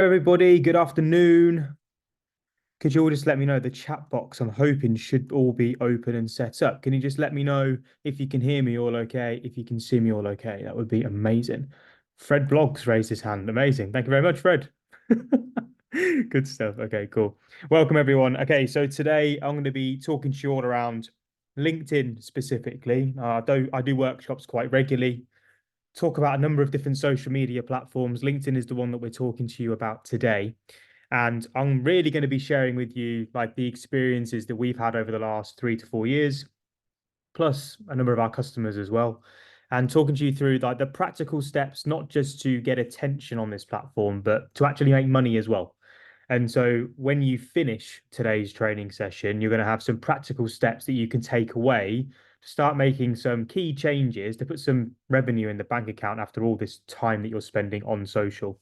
Everybody, good afternoon. Could you all just let me know the chat box? I'm hoping should all be open and set up. Can you just let me know if you can hear me all okay, if you can see me all okay? That would be amazing. Fred Bloggs raised his hand. Amazing. Thank you very much, Fred. Good stuff. Okay, cool. Welcome everyone. Okay, so today I'm going to be talking to you all around LinkedIn specifically. I do workshops quite regularly, talk about a number of different social media platforms. LinkedIn is the one that we're talking to you about today. And I'm really going to be sharing with you like the experiences that we've had over the last 3 to 4 years, plus a number of our customers as well, and talking to you through like the practical steps, not just to get attention on this platform, but to actually make money as well. And so when you finish today's training session, you're going to have some practical steps that you can take away to start making some key changes to put some revenue in the bank account after all this time that you're spending on social.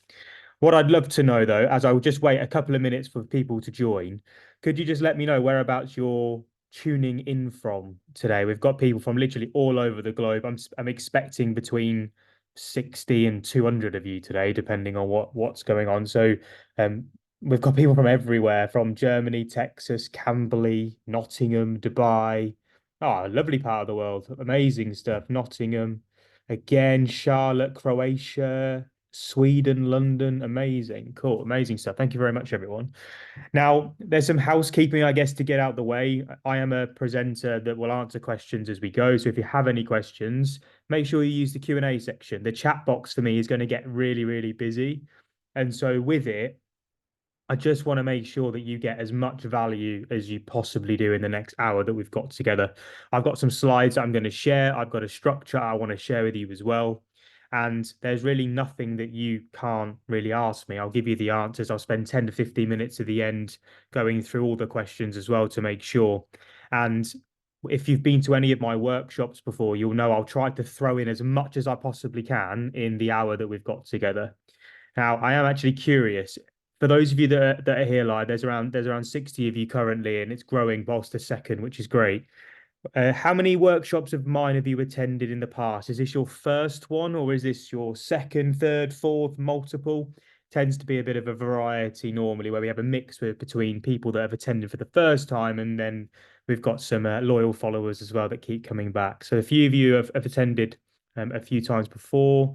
What I'd love to know though, as I will just wait a couple of minutes for people to join, could you just let me know whereabouts you're tuning in from today? We've got people from literally all over the globe. I'm expecting between 60 and 200 of you today, depending on what's going on. So um, we've got people from everywhere, from Germany, Texas, Camberley, Nottingham, Dubai. Oh, lovely part of the world. Amazing stuff. Nottingham, again, Charlotte, Croatia, Sweden, London. Amazing. Cool. Amazing stuff. Thank you very much, everyone. Now, there's some housekeeping, I guess, to get out the way. I am a presenter that will answer questions as we go. So if you have any questions, make sure you use the Q&A section. The chat box for me is going to get really, really busy. And so with it, I just want to make sure that you get as much value as you possibly do in the next hour that we've got together. I've got some slides I'm going to share. I've got a structure I want to share with you as well. And there's really nothing that you can't really ask me. I'll give you the answers. I'll spend 10 to 15 minutes at the end going through all the questions as well to make sure. And if you've been to any of my workshops before, you'll know I'll try to throw in as much as I possibly can in the hour that we've got together. Now, I am actually curious. For those of you that are here live, there's around 60 of you currently, and it's growing whilst a second, which is great. How many workshops of mine have you attended in the past? Is this your first one, or is this your second, third, fourth, multiple? Tends to be a bit of a variety normally, where we have a mix between people that have attended for the first time, and then we've got some loyal followers as well that keep coming back. So a few of you have attended a few times before.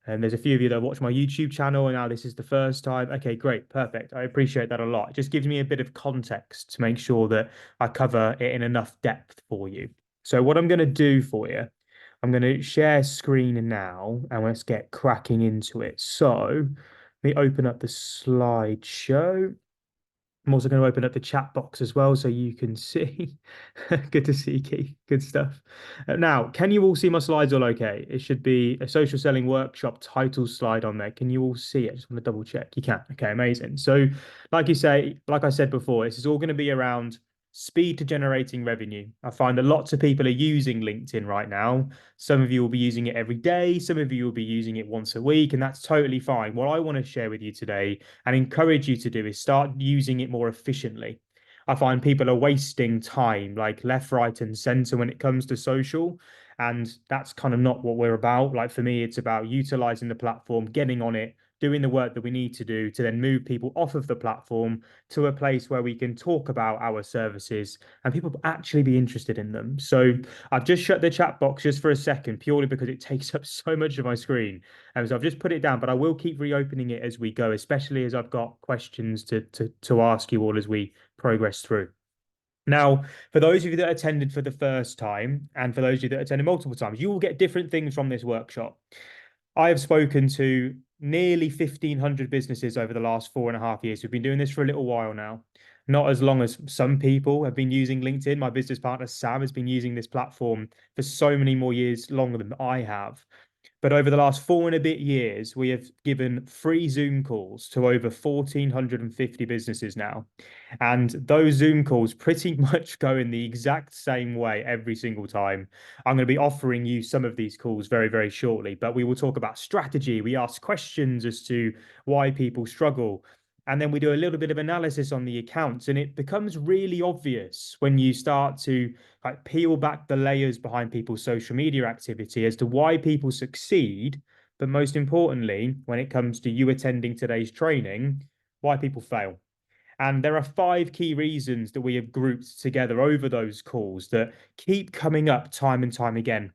And there's a few of you that watch my YouTube channel, and now this is the first time. Okay, great, perfect. I appreciate that a lot. It just gives me a bit of context to make sure that I cover it in enough depth for you. So what I'm going to do for you, I'm going to share screen now, and let's get cracking into it. So let me open up the slideshow. I'm also going to open up the chat box as well so you can see. Good to see you, Keith. Good stuff. Now, can you all see my slides all okay? It should be a social selling workshop title slide on there. Can you all see it? I just want to double check. You can. Okay, amazing. So, like I said before, this is all going to be around speed to generating revenue. I find that lots of people are using LinkedIn right now. Some of you will be using it every day. Some of you will be using it once a week, and that's totally fine. What I want to share with you today and encourage you to do is start using it more efficiently. I find people are wasting time like left, right, and center when it comes to social. And that's kind of not what we're about. Like for me, it's about utilizing the platform, getting on it, doing the work that we need to do to then move people off of the platform to a place where we can talk about our services and people actually be interested in them. So I've just shut the chat box just for a second, purely because it takes up so much of my screen. And so I've just put it down, but I will keep reopening it as we go, especially as I've got questions to ask you all as we progress through. Now, for those of you that attended for the first time, and for those of you that attended multiple times, you will get different things from this workshop. I have spoken to nearly 1,500 businesses over the last 4.5 years. We've been doing this for a little while now. Not as long as some people have been using LinkedIn. My business partner, Sam, has been using this platform for so many more years longer than I have. But over the last 4 and a bit years, we have given free Zoom calls to over 1,450 businesses now. And those Zoom calls pretty much go in the exact same way every single time. I'm going to be offering you some of these calls very, very shortly, but we will talk about strategy. We ask questions as to why people struggle. And then we do a little bit of analysis on the accounts, and it becomes really obvious when you start to like peel back the layers behind people's social media activity as to why people succeed. But most importantly, when it comes to you attending today's training, why people fail. And there are five key reasons that we have grouped together over those calls that keep coming up time and time again.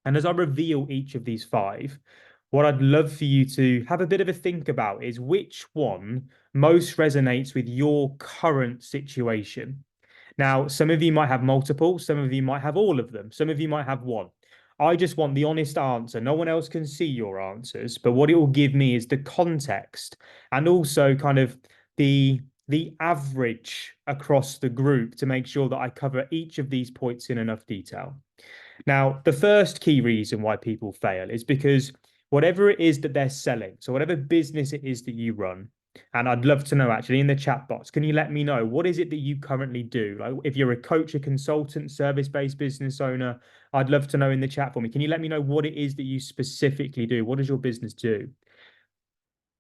And as I reveal each of these five, what I'd love for you to have a bit of a think about is which one most resonates with your current situation. Now, some of you might have multiple, some of you might have all of them, some of you might have one. I just want the honest answer. No one else can see your answers, but what it will give me is the context and also kind of the average across the group to make sure that I cover each of these points in enough detail. Now, the first key reason why people fail is because whatever it is that they're selling, so whatever business it is that you run, and I'd love to know actually in the chat box, can you let me know what is it that you currently do? Like if you're a coach, a consultant, service-based business owner, I'd love to know in the chat for me. Can you let me know what it is that you specifically do? What does your business do?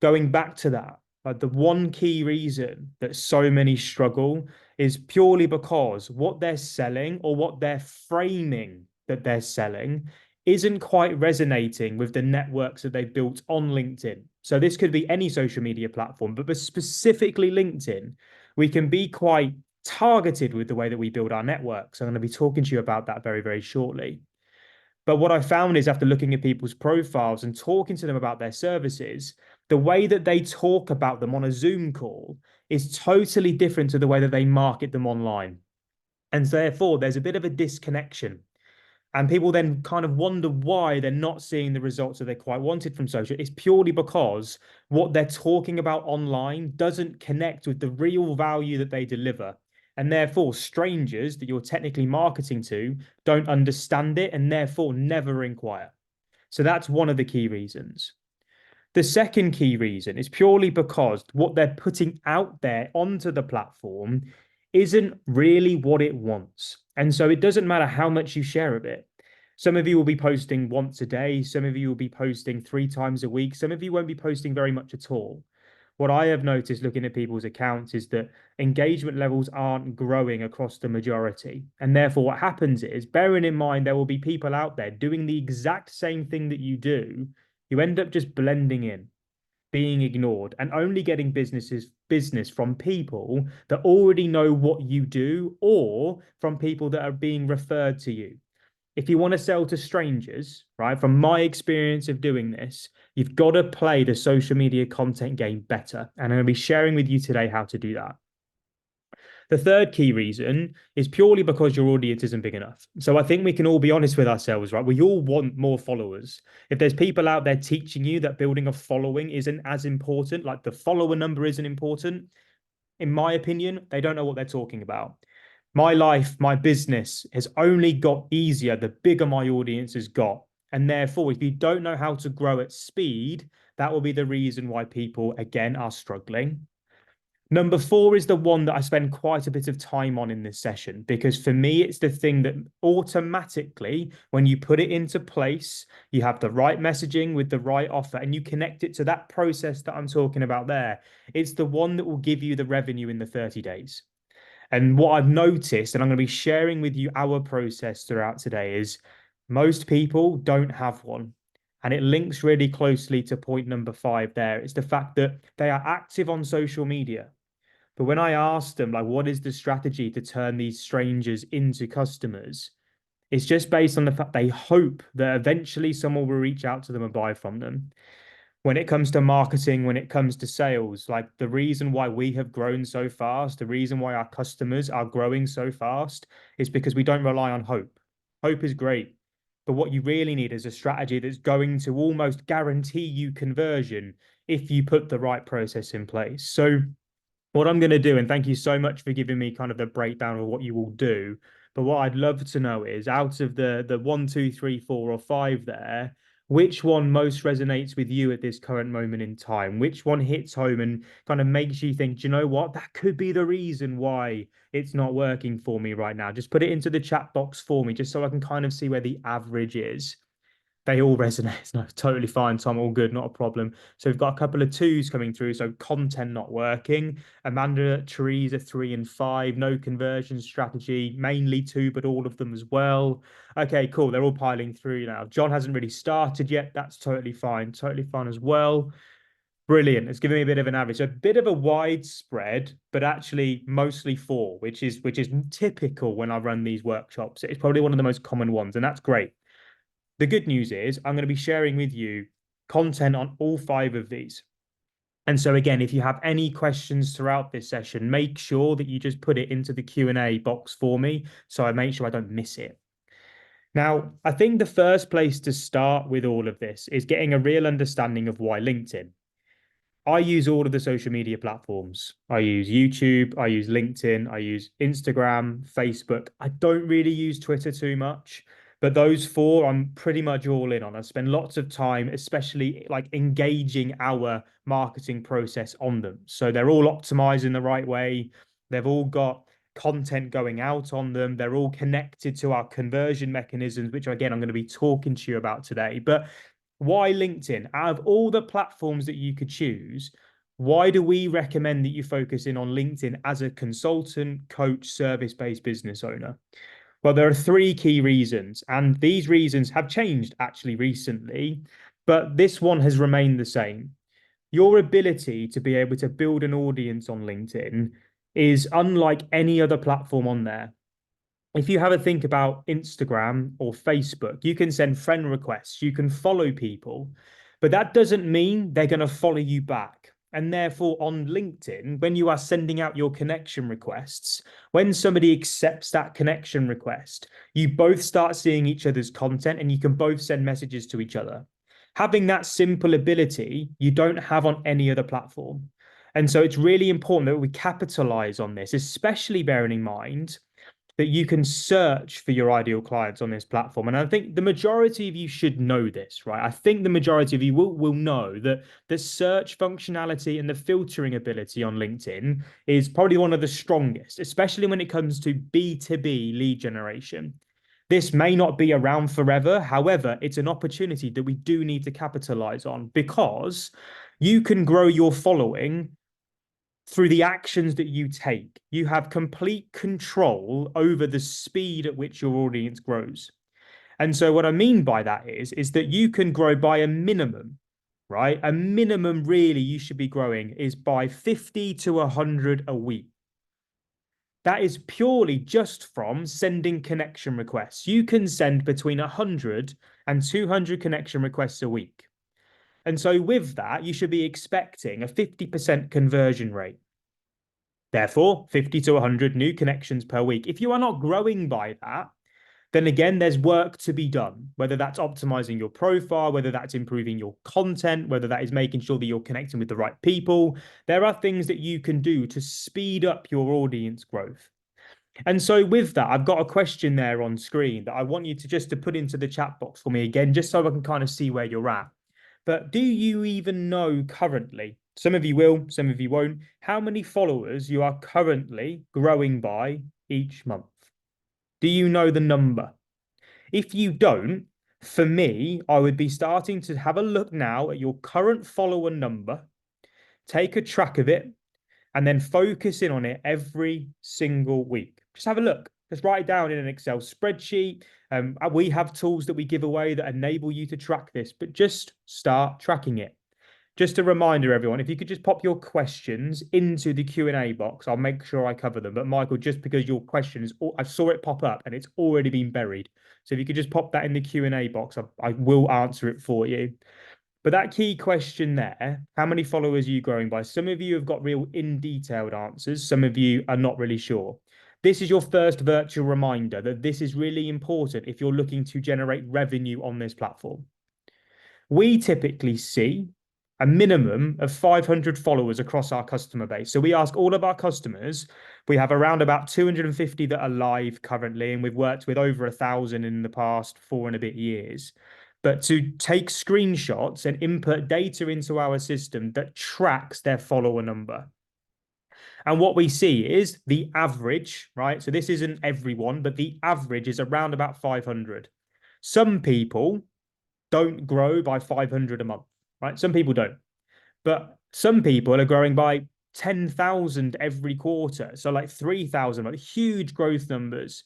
Going back to that, like the one key reason that so many struggle is purely because what they're selling or what they're framing that they're selling isn't quite resonating with the networks that they've built on LinkedIn. So this could be any social media platform, but specifically LinkedIn, we can be quite targeted with the way that we build our networks. I'm going to be talking to you about that very, very shortly. But what I found is after looking at people's profiles and talking to them about their services, the way that they talk about them on a Zoom call is totally different to the way that they market them online. And therefore, there's a bit of a disconnection. And people then kind of wonder why they're not seeing the results that they quite wanted from social. It's purely because what they're talking about online doesn't connect with the real value that they deliver. And therefore, strangers that you're technically marketing to don't understand it and therefore never inquire. So that's one of the key reasons. The second key reason is purely because what they're putting out there onto the platform isn't really what it wants. And so it doesn't matter how much you share of it. Some of you will be posting once a day, some of you will be posting 3 times a week, some of you won't be posting very much at all. What I have noticed looking at people's accounts is that engagement levels aren't growing across the majority. And therefore, what happens is, bearing in mind there will be people out there doing the exact same thing that you do, you end up just blending in, being ignored, and only getting business from people that already know what you do or from people that are being referred to you. If you want to sell to strangers, right, from my experience of doing this, you've got to play the social media content game better. And I'm going to be sharing with you today how to do that. The third key reason is purely because your audience isn't big enough. So I think we can all be honest with ourselves, right? We all want more followers. If there's people out there teaching you that building a following isn't as important, like the follower number isn't important, in my opinion, they don't know what they're talking about. My life, my business has only got easier the bigger my audience has got. And therefore, if you don't know how to grow at speed, that will be the reason why people, again, are struggling. Number four is the one that I spend quite a bit of time on in this session, because for me, it's the thing that automatically, when you put it into place, you have the right messaging with the right offer and you connect it to that process that I'm talking about there. It's the one that will give you the revenue in the 30 days. And what I've noticed, and I'm going to be sharing with you our process throughout today, is most people don't have one. And it links really closely to point number five there. It's the fact that they are active on social media. But when I asked them, like, what is the strategy to turn these strangers into customers? It's just based on the fact they hope that eventually someone will reach out to them and buy from them. When it comes to marketing, when it comes to sales, like the reason why we have grown so fast, the reason why our customers are growing so fast is because we don't rely on hope. Hope is great. But what you really need is a strategy that's going to almost guarantee you conversion if you put the right process in place. So what I'm going to do, and thank you so much for giving me kind of the breakdown of what you will do. But what I'd love to know is out of the one, two, three, four, or five there, which one most resonates with you at this current moment in time? Which one hits home and kind of makes you think, do you know what? That could be the reason why it's not working for me right now. Just put it into the chat box for me, just so I can kind of see where the average is. They all resonate. No, totally fine, Tom. All good, not a problem. So we've got a couple of twos coming through. So content not working. Amanda, Teresa, 3 and 5. No conversion strategy. Mainly two, but all of them as well. Okay, cool. They're all piling through now. John hasn't really started yet. That's totally fine. Totally fine as well. Brilliant. It's giving me a bit of an average, a bit of a widespread, but actually mostly four, which is typical when I run these workshops. It's probably one of the most common ones, and that's great. The good news is I'm going to be sharing with you content on all five of these. And so again, if you have any questions throughout this session, make sure that you just put it into the Q&A box for me so I make sure I don't miss it. Now, I think the first place to start with all of this is getting a real understanding of why LinkedIn. I use all of the social media platforms. I use YouTube, I use LinkedIn, I use Instagram, Facebook. I don't really use Twitter too much, but those four I'm pretty much all in on. I spend lots of time, especially like engaging our marketing process on them. So they're all optimized in the right way. They've all got content going out on them. They're all connected to our conversion mechanisms, which again, I'm going to be talking to you about today. But why LinkedIn? Out of all the platforms that you could choose, why do we recommend that you focus in on LinkedIn as a consultant, coach, service-based business owner? Well, there are three key reasons, and these reasons have changed actually recently, but this one has remained the same. Your ability to be able to build an audience on LinkedIn is unlike any other platform on there. If you have a think about Instagram or Facebook, you can send friend requests, you can follow people, but that doesn't mean they're going to follow you back. And therefore, on LinkedIn, when you are sending out your connection requests, when somebody accepts that connection request, you both start seeing each other's content and you can both send messages to each other. Having that simple ability, you don't have on any other platform. And so it's really important that we capitalize on this, especially bearing in mind that you can search for your ideal clients on this platform. And I think the majority of you should know this, right? I think the majority of you will know that the search functionality and the filtering ability on LinkedIn is probably one of the strongest, especially when it comes to B2B lead generation. This may not be around forever. However, it's an opportunity that we do need to capitalize on because you can grow your following through the actions that you take. You have complete control over the speed at which your audience grows. And so what I mean by that is that you can grow by a minimum, right? A minimum really you should be growing is by 50 to 100 a week. That is purely just from sending connection requests. You can send between 100 and 200 connection requests a week. And so with that, you should be expecting a 50% conversion rate. Therefore, 50 to 100 new connections per week. If you are not growing by that, then again, there's work to be done, whether that's optimizing your profile, whether that's improving your content, whether that is making sure that you're connecting with the right people. There are things that you can do to speed up your audience growth. And so with that, I've got a question there on screen that I want you to just to put into the chat box for me again, just so I can kind of see where you're at. But do you even know currently, some of you will, some of you won't, how many followers you are currently growing by each month? Do you know the number? If you don't, for me, I would be starting to have a look now at your current follower number, take a track of it, and then focus in on it every single week. Just have a look. Just write it down in an Excel spreadsheet. We have tools that we give away that enable you to track this, but just start tracking it. Just a reminder, everyone, if you could just pop your questions into the Q&A box, I'll make sure I cover them. But Michael, just because your questions, I saw it pop up and it's already been buried. So if you could just pop that in the Q&A box, I will answer it for you. But that key question there, how many followers are you growing by? Some of you have got real in-detailed answers. Some of you are not really sure. This is your first virtual reminder that this is really important if you're looking to generate revenue on this platform. We typically see a minimum of 500 followers across our customer base. So we ask all of our customers, we have around about 250 that are live currently, and we've worked with over 1,000 in the past 4 and a bit years. But to take screenshots and input data into our system that tracks their follower number. And what we see is the average, right? So this isn't everyone, but the average is around about 500. Some people don't grow by 500 a month, right? Some people don't. But some people are growing by 10,000 every quarter. So like 3,000, like huge growth numbers.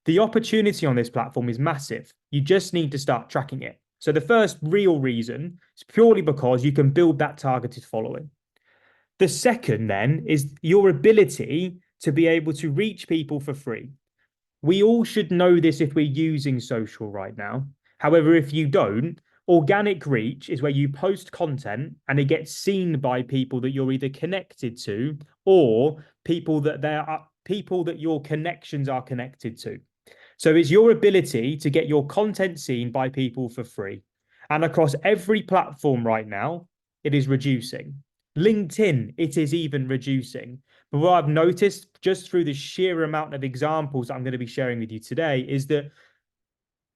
The opportunity on this platform is massive. You just need to start tracking it. So the first real reason is purely because you can build that targeted following. The second then is your ability to be able to reach people for free. We all should know this if we're using social right now. However, if you don't, organic reach is where you post content and it gets seen by people that you're either connected to or people that your connections are connected to. So it's your ability to get your content seen by people for free. And across every platform right now, it is reducing. LinkedIn, it is even reducing. But what I've noticed just through the sheer amount of examples I'm going to be sharing with you today is that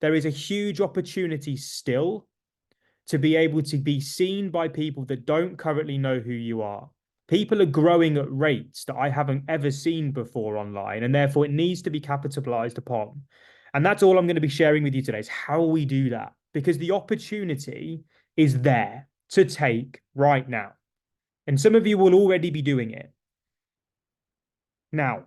there is a huge opportunity still to be able to be seen by people that don't currently know who you are. People are growing at rates that I haven't ever seen before online, and therefore it needs to be capitalized upon. And that's all I'm going to be sharing with you today is how we do that, because the opportunity is there to take right now. And some of you will already be doing it. Now,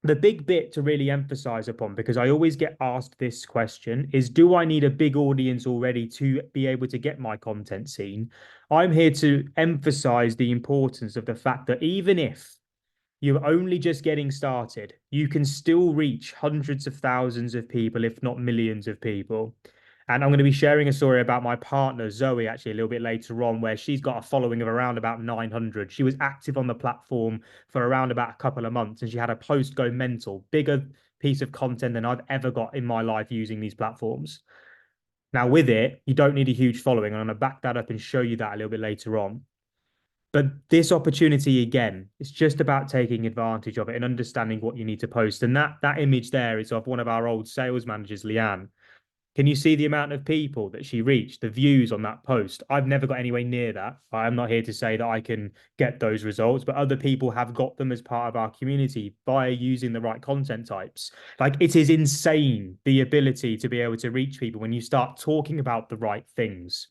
the big bit to really emphasize upon, because I always get asked this question, is do I need a big audience already to be able to get my content seen? I'm here to emphasize the importance of the fact that even if you're only just getting started, you can still reach hundreds of thousands of people, if not millions of people. And I'm going to be sharing a story about my partner, Zoe, actually, a little bit later on, where she's got a following of around about 900. She was active on the platform for around about a couple of months, and she had a post go mental, bigger piece of content than I've ever got in my life using these platforms. Now, with it, you don't need a huge following. And I'm going to back that up and show you that a little bit later on. But this opportunity again, it's just about taking advantage of it and understanding what you need to post. And that image there is of one of our old sales managers, Leanne. Can you see the amount of people that she reached, the views on that post? I've never got anywhere near that. I'm not here to say that I can get those results, but other people have got them as part of our community by using the right content types. Like it is insane the ability to be able to reach people when you start talking about the right things.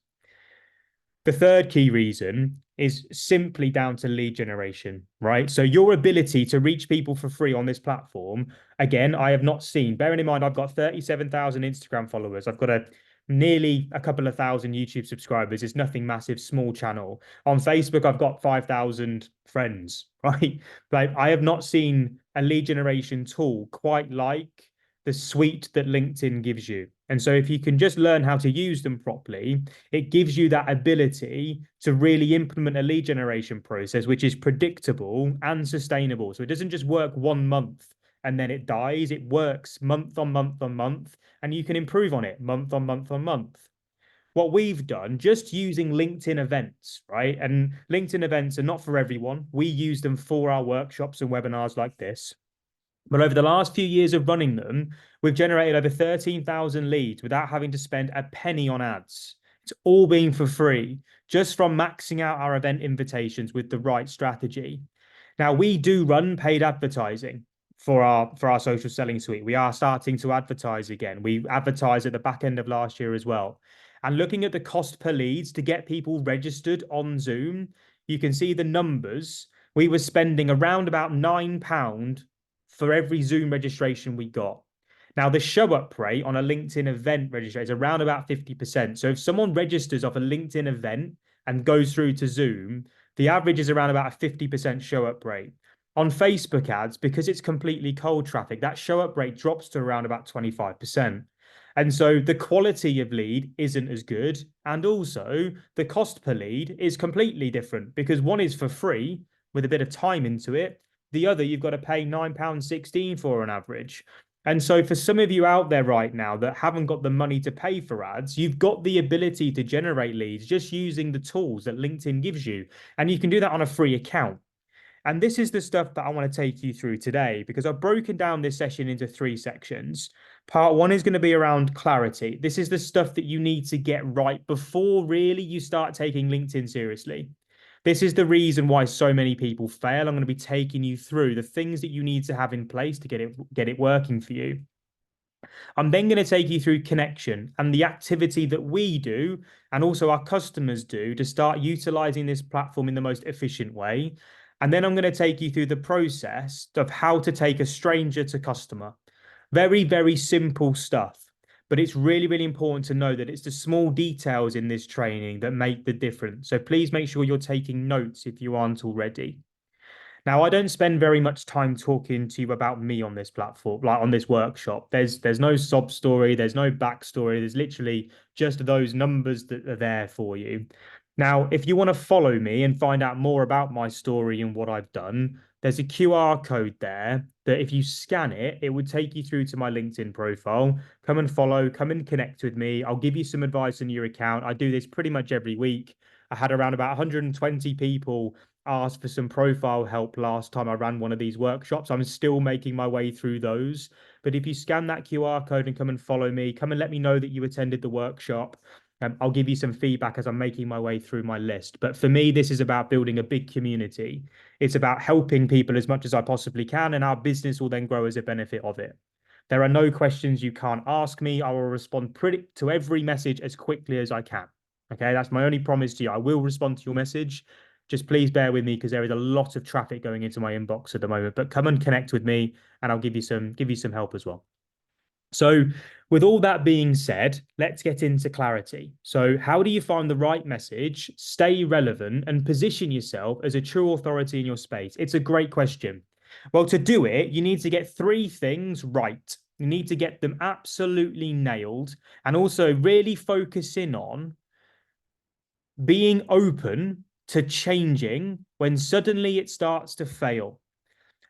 The third key reason is simply down to lead generation, right? So your ability to reach people for free on this platform, again, I have not seen, bearing in mind, I've got 37,000 Instagram followers. I've got nearly a couple of thousand YouTube subscribers. It's nothing massive, small channel. On Facebook, I've got 5,000 friends, right? Like I have not seen a lead generation tool quite like the suite that LinkedIn gives you. And so if you can just learn how to use them properly, it gives you that ability to really implement a lead generation process, which is predictable and sustainable. So it doesn't just work 1 month and then it dies. It works month on month on month, and you can improve on it month on month on month. What we've done just using LinkedIn events, right? And LinkedIn events are not for everyone. We use them for our workshops and webinars like this. But over the last few years of running them, we've generated over 13,000 leads without having to spend a penny on ads. It's all been for free, just from maxing out our event invitations with the right strategy. Now, we do run paid advertising for our social selling suite. We are starting to advertise again. We advertised at the back end of last year as well. And looking at the cost per leads to get people registered on Zoom, you can see the numbers. We were spending around about £9 for every Zoom registration we got. Now, the show up rate on a LinkedIn event registration is around about 50%. So if someone registers off a LinkedIn event and goes through to Zoom, the average is around about a 50% show up rate. On Facebook ads, because it's completely cold traffic, that show up rate drops to around about 25%. And so the quality of lead isn't as good. And also the cost per lead is completely different because one is for free with a bit of time into it. The other, you've got to pay £9.16 for on average. And so for some of you out there right now that haven't got the money to pay for ads, you've got the ability to generate leads just using the tools that LinkedIn gives you. And you can do that on a free account. And this is the stuff that I want to take you through today because I've broken down this session into 3 sections. Part one is going to be around clarity. This is the stuff that you need to get right before really you start taking LinkedIn seriously. This is the reason why so many people fail. I'm going to be taking you through the things that you need to have in place to get it working for you. I'm then going to take you through connection and the activity that we do and also our customers do to start utilizing this platform in the most efficient way. And then I'm going to take you through the process of how to take a stranger to customer. Very, very simple stuff. But it's really, really important to know that it's the small details in this training that make the difference. So please make sure you're taking notes if you aren't already. Now, I don't spend very much time talking to you about me on this platform, like on this workshop. There's no sob story, there's no backstory. There's literally just those numbers that are there for you. Now, if you want to follow me and find out more about my story and what I've done, there's a QR code there that if you scan it, it would take you through to my LinkedIn profile. Come and follow, come and connect with me. I'll give you some advice on your account. I do this pretty much every week. I had around about 120 people asked for some profile help last time I ran one of these workshops. I'm still making my way through those. But if you scan that QR code and come and follow me, come and let me know that you attended the workshop. I'll give you some feedback as I'm making my way through my list. But for me, this is about building a big community. It's about helping people as much as I possibly can, and our business will then grow as a benefit of it. There are no questions you can't ask me. I will respond to every message as quickly as I can. Okay, that's my only promise to you. I will respond to your message. Just please bear with me because there is a lot of traffic going into my inbox at the moment. But come and connect with me, and I'll give you some help as well. So, with all that being said, let's get into clarity. So, how do you find the right message, stay relevant, and position yourself as a true authority in your space? It's a great question. Well, to do it, you need to get three things right. You need to get them absolutely nailed and also really focus in on being open to changing when suddenly it starts to fail.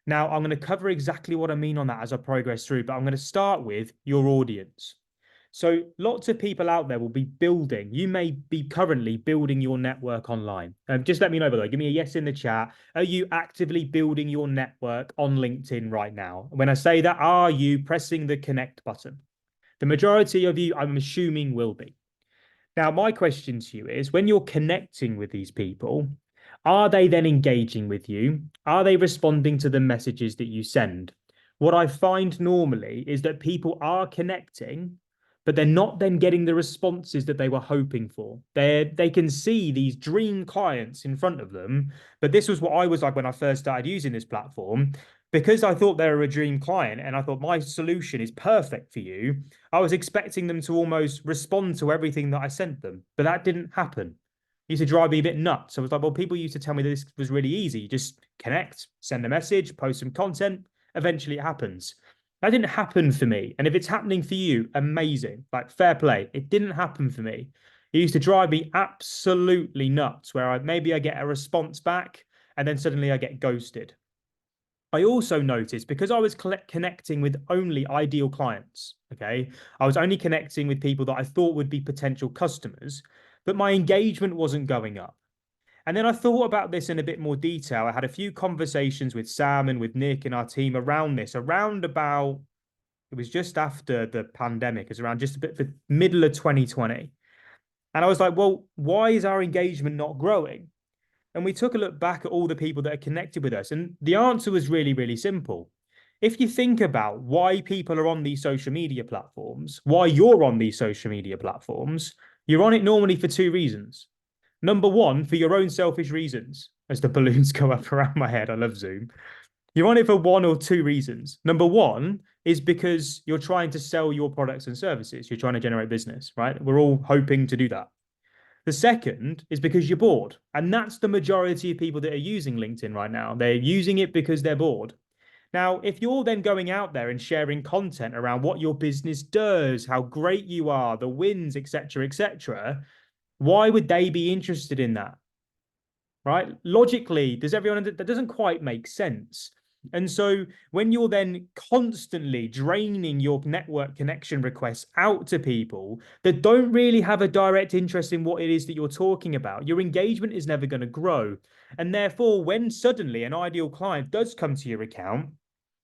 Now, I'm going to cover exactly what I mean on that as I progress through, but I'm going to start with your audience. So, lots of people out there will be building. You may be currently building your network online. Just let me know, by the way. Give me a yes in the chat. Are you actively building your network on LinkedIn right now? When I say that, are you pressing the connect button? The majority of you, I'm assuming, will be. Now, my question to you is when you're connecting with these people, are they then engaging with you? Are they responding to the messages that you send? What I find normally is that people are connecting, but they're not then getting the responses that they were hoping for. They can see these dream clients in front of them, but this was what I was like when I first started using this platform. Because I thought they were a dream client and I thought my solution is perfect for you, I was expecting them to almost respond to everything that I sent them, but that didn't happen. It used to drive me a bit nuts. I was like, well, people used to tell me that this was really easy. You just connect, send a message, post some content. Eventually it happens. That didn't happen for me. And if it's happening for you, amazing. Like fair play. It didn't happen for me. It used to drive me absolutely nuts where maybe I get a response back and then suddenly I get ghosted. I also noticed because I was connecting with only ideal clients, okay, I was only connecting with people that I thought would be potential customers, but my engagement wasn't going up. And then I thought about this in a bit more detail. I had a few conversations with Sam and with Nick and our team around this, around about, it was just after the pandemic, it's around just a bit the middle of 2020. And I was like, well, why is our engagement not growing? And we took a look back at all the people that are connected with us. And the answer was really, really simple. If you think about why people are on these social media platforms, why you're on these social media platforms, you're on it normally for two reasons. Number one, for your own selfish reasons, as the balloons go up around my head. I love Zoom. You're on it for one or two reasons. Number one is because you're trying to sell your products and services. You're trying to generate business, right? We're all hoping to do that. The second is because you're bored. And that's the majority of people that are using LinkedIn right now. They're using it because they're bored. Now, if you're then going out there and sharing content around what your business does, how great you are, the wins, etc., why would they be interested in that? Right? Logically, does everyone that doesn't quite make sense? And so when you're then constantly draining your network connection requests out to people that don't really have a direct interest in what it is that you're talking about, your engagement is never going to grow. And therefore, when suddenly an ideal client does come to your account,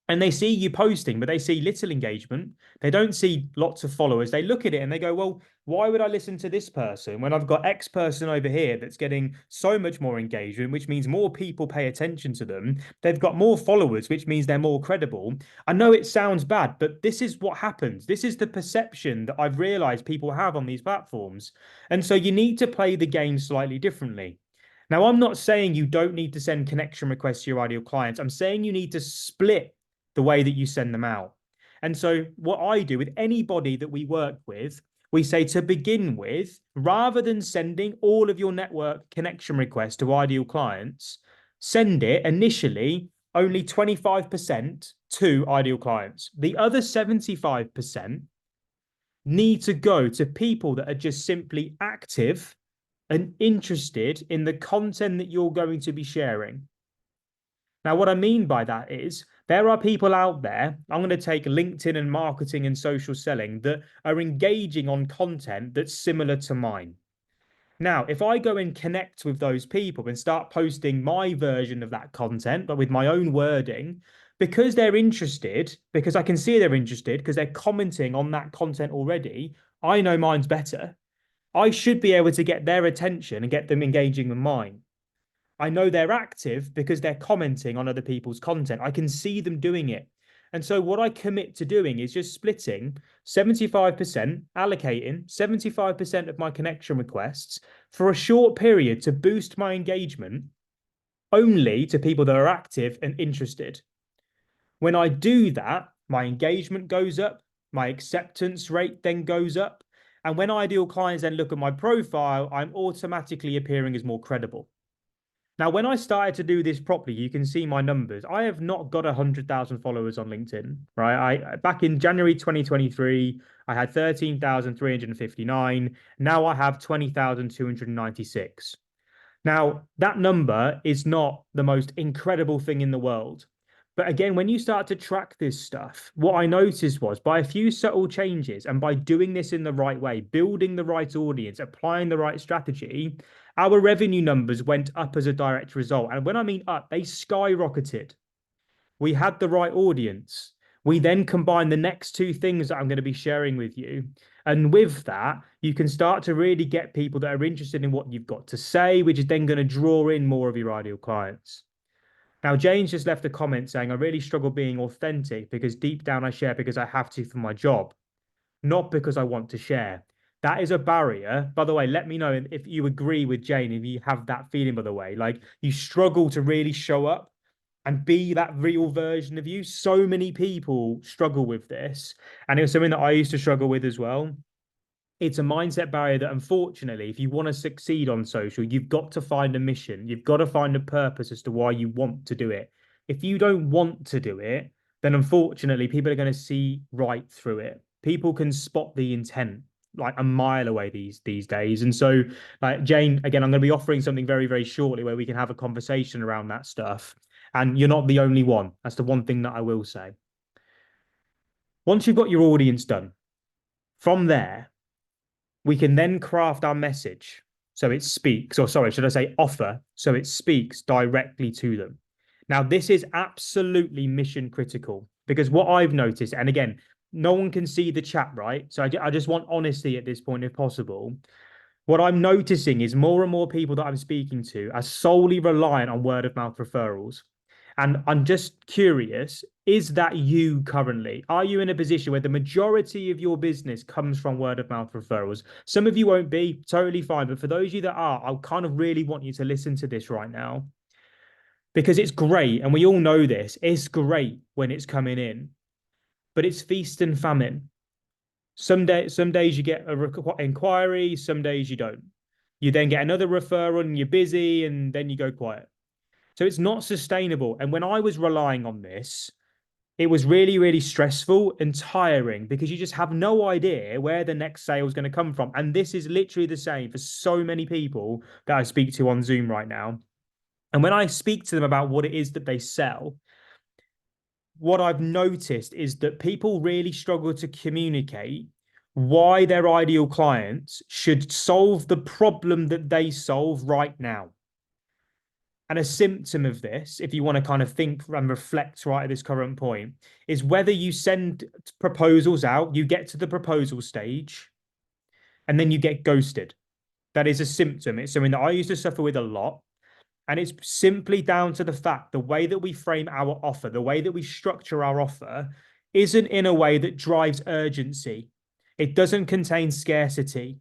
and they see you posting, but they see little engagement. They don't see lots of followers. They look at it and they go, well, why would I listen to this person when I've got X person over here that's getting so much more engagement, which means more people pay attention to them. They've got more followers, which means they're more credible. I know it sounds bad, but this is what happens. This is the perception that I've realized people have on these platforms. And so you need to play the game slightly differently. Now, I'm not saying you don't need to send connection requests to your ideal clients. I'm saying you need to split the way that you send them out. And so what I do with anybody that we work with, we say to begin with, rather than sending all of your network connection requests to ideal clients, send it initially only 25% to ideal clients. The other 75% need to go to people that are just simply active and interested in the content that you're going to be sharing. Now, what I mean by that is there are people out there, I'm going to take LinkedIn and marketing and social selling, that are engaging on content that's similar to mine. Now, if I go and connect with those people and start posting my version of that content, but with my own wording, because they're interested, because I can see they're interested, because they're commenting on that content already, I know mine's better. I should be able to get their attention and get them engaging with mine. I know they're active because they're commenting on other people's content. I can see them doing it. And so what I commit to doing is just splitting 75%, allocating 75% of my connection requests for a short period to boost my engagement only to people that are active and interested. When I do that, my engagement goes up, my acceptance rate then goes up. And when ideal clients then look at my profile, I'm automatically appearing as more credible. Now, when I started to do this properly, you can see my numbers. I have not got 100,000 followers on LinkedIn, right? I back in January 2023, I had 13,359. Now I have 20,296. Now, that number is not the most incredible thing in the world. But again, when you start to track this stuff, what I noticed was by a few subtle changes and by doing this in the right way, building the right audience, applying the right strategy, our revenue numbers went up as a direct result. And when I mean up, they skyrocketed. We had the right audience. We then combine the next two things that I'm going to be sharing with you. And with that, you can start to really get people that are interested in what you've got to say, which is then going to draw in more of your ideal clients. Now, Jane's just left a comment saying, I really struggle being authentic because deep down I share because I have to for my job, not because I want to share. That is a barrier. By the way, let me know if you agree with Jane, if you have that feeling, by the way, like you struggle to really show up and be that real version of you. So many people struggle with this. And it was something that I used to struggle with as well. It's a mindset barrier that, unfortunately, if you want to succeed on social, you've got to find a mission. You've got to find a purpose as to why you want to do it. If you don't want to do it, then unfortunately, people are going to see right through it. People can spot the intent like a mile away these days. And so, like Jane, again, I'm going to be offering something very, very shortly where we can have a conversation around that stuff. And you're not the only one. That's the one thing that I will say. Once you've got your audience done, from there, we can then craft our message so it speaks, or sorry, should I say offer, so it speaks directly to them. Now, this is absolutely mission critical because what I've noticed, and again, no one can see the chat, right? So I just want honesty at this point, if possible. What I'm noticing is more and more people that I'm speaking to are solely reliant on word of mouth referrals. And I'm just curious, is that you currently? Are you in a position where the majority of your business comes from word of mouth referrals? Some of you won't be, totally fine. But for those of you that are, I kind of really want you to listen to this right now because it's great. And we all know this. It's great when it's coming in, but it's feast and famine. Some days you get a inquiry, some days you don't. You then get another referral and you're busy and then you go quiet. So it's not sustainable. And when I was relying on this, it was really, really stressful and tiring because you just have no idea where the next sale is going to come from. And this is literally the same for so many people that I speak to on Zoom right now. And when I speak to them about what it is that they sell, what I've noticed is that people really struggle to communicate why their ideal clients should solve the problem that they solve right now. And a symptom of this, if you want to kind of think and reflect right at this current point, is whether you send proposals out, you get to the proposal stage, and then you get ghosted. That is a symptom. It's something that I used to suffer with a lot. And it's simply down to the fact the way that we frame our offer, the way that we structure our offer, isn't in a way that drives urgency. It doesn't contain scarcity.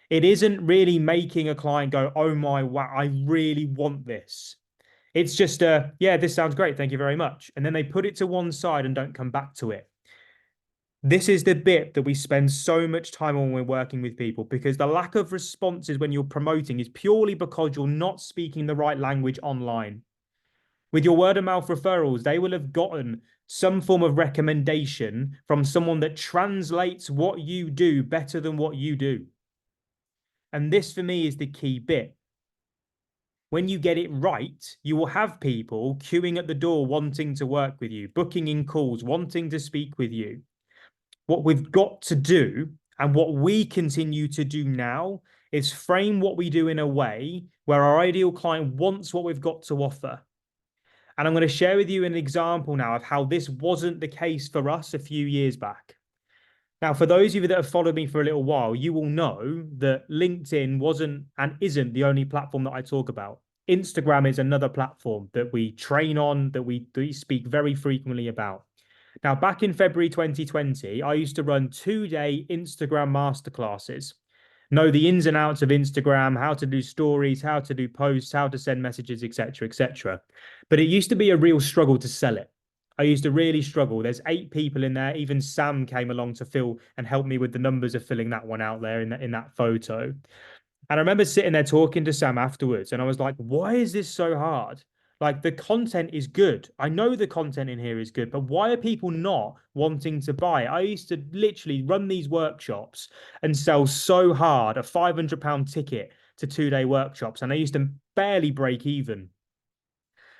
It isn't really making a client go, oh my, wow, I really want this. It's just yeah, this sounds great. Thank you very much. And then they put it to one side and don't come back to it. This is the bit that we spend so much time on when we're working with people because the lack of responses when you're promoting is purely because you're not speaking the right language online. With your word of mouth referrals, they will have gotten some form of recommendation from someone that translates what you do better than what you do. And this for me is the key bit. When you get it right, you will have people queuing at the door wanting to work with you, booking in calls, wanting to speak with you. What we've got to do and what we continue to do now is frame what we do in a way where our ideal client wants what we've got to offer. And I'm going to share with you an example now of how this wasn't the case for us a few years back. Now, for those of you that have followed me for a little while, you will know that LinkedIn wasn't and isn't the only platform that I talk about. Instagram is another platform that we train on, that we speak very frequently about. Now, back in February 2020, I used to run 2-day Instagram masterclasses. Know the ins and outs of Instagram, how to do stories, how to do posts, how to send messages, etc., etc. But it used to be a real struggle to sell it. I used to really struggle. There's 8 people in there. Even Sam came along to fill and help me with the numbers of filling that one out there in that photo. And I remember sitting there talking to Sam afterwards, and I was like, why is this so hard? Like, the content is good. I know the content in here is good, but why are people not wanting to buy it? I used to literally run these workshops and sell so hard a £500 ticket to 2-day workshops, and I used to barely break even.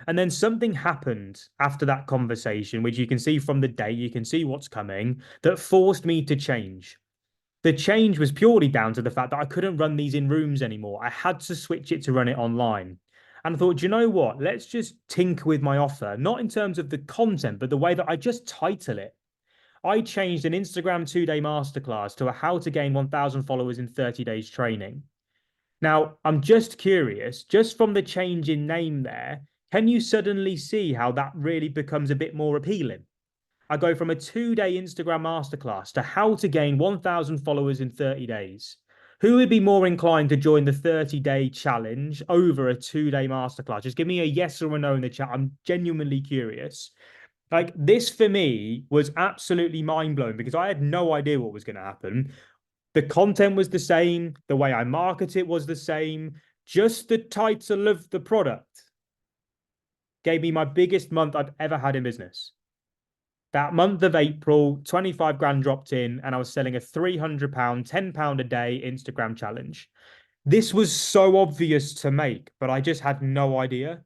And then something happened after that conversation, which you can see from the day, you can see what's coming, that forced me to change. The change was purely down to the fact that I couldn't run these in rooms anymore. I had to switch it to run it online. And I thought, you know what? Let's just tinker with my offer, not in terms of the content, but the way that I just title it. I changed an Instagram 2-day masterclass to a how to gain 1,000 followers in 30 days training. Now, I'm just curious, just from the change in name there, can you suddenly see how that really becomes a bit more appealing? I go from a 2-day Instagram masterclass to how to gain 1,000 followers in 30 days. Who would be more inclined to join the 30-day challenge over a 2-day masterclass? Just give me a yes or a no in the chat. I'm genuinely curious. Like, this for me was absolutely mind blowing because I had no idea what was going to happen. The content was the same, the way I market it was the same, just the title of the product gave me my biggest month I've ever had in business. That month of April, 25 grand dropped in, and I was selling a £300, £10 a day Instagram challenge. This was so obvious to make, but I just had no idea.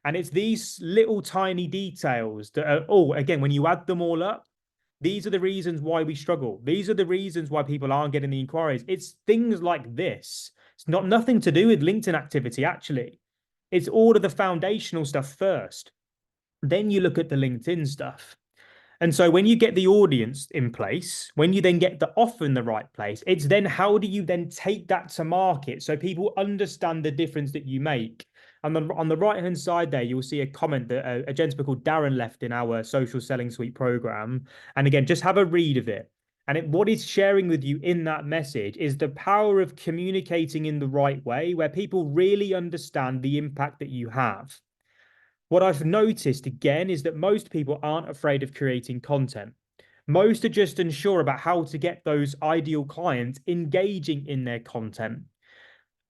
And it's these little tiny details that are, oh, again, when you add them all up, these are the reasons why we struggle. These are the reasons why people aren't getting the inquiries. It's things like this. It's not nothing to do with LinkedIn activity, actually. It's all of the foundational stuff first. Then you look at the LinkedIn stuff. And so when you get the audience in place, when you then get the offer in the right place, it's then how do you then take that to market so people understand the difference that you make? And then on the right-hand side there, you'll see a comment that a gentleman called Darren left in our social selling suite program. And again, just have a read of it. And what he's sharing with you in that message is the power of communicating in the right way, where people really understand the impact that you have. What I've noticed again is that most people aren't afraid of creating content. Most are just unsure about how to get those ideal clients engaging in their content.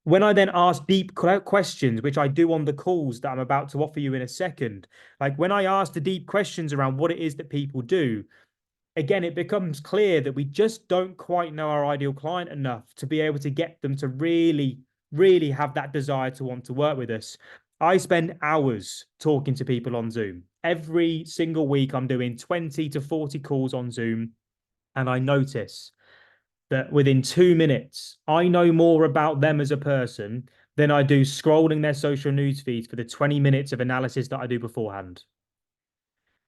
When I then ask deep questions, which I do on the calls that I'm about to offer you in a second, like when I ask the deep questions around what it is that people do, again, it becomes clear that we just don't quite know our ideal client enough to be able to get them to really, really have that desire to want to work with us. I spend hours talking to people on Zoom. Every single week, I'm doing 20 to 40 calls on Zoom. And I notice that within 2 minutes, I know more about them as a person than I do scrolling their social news feeds for the 20 minutes of analysis that I do beforehand.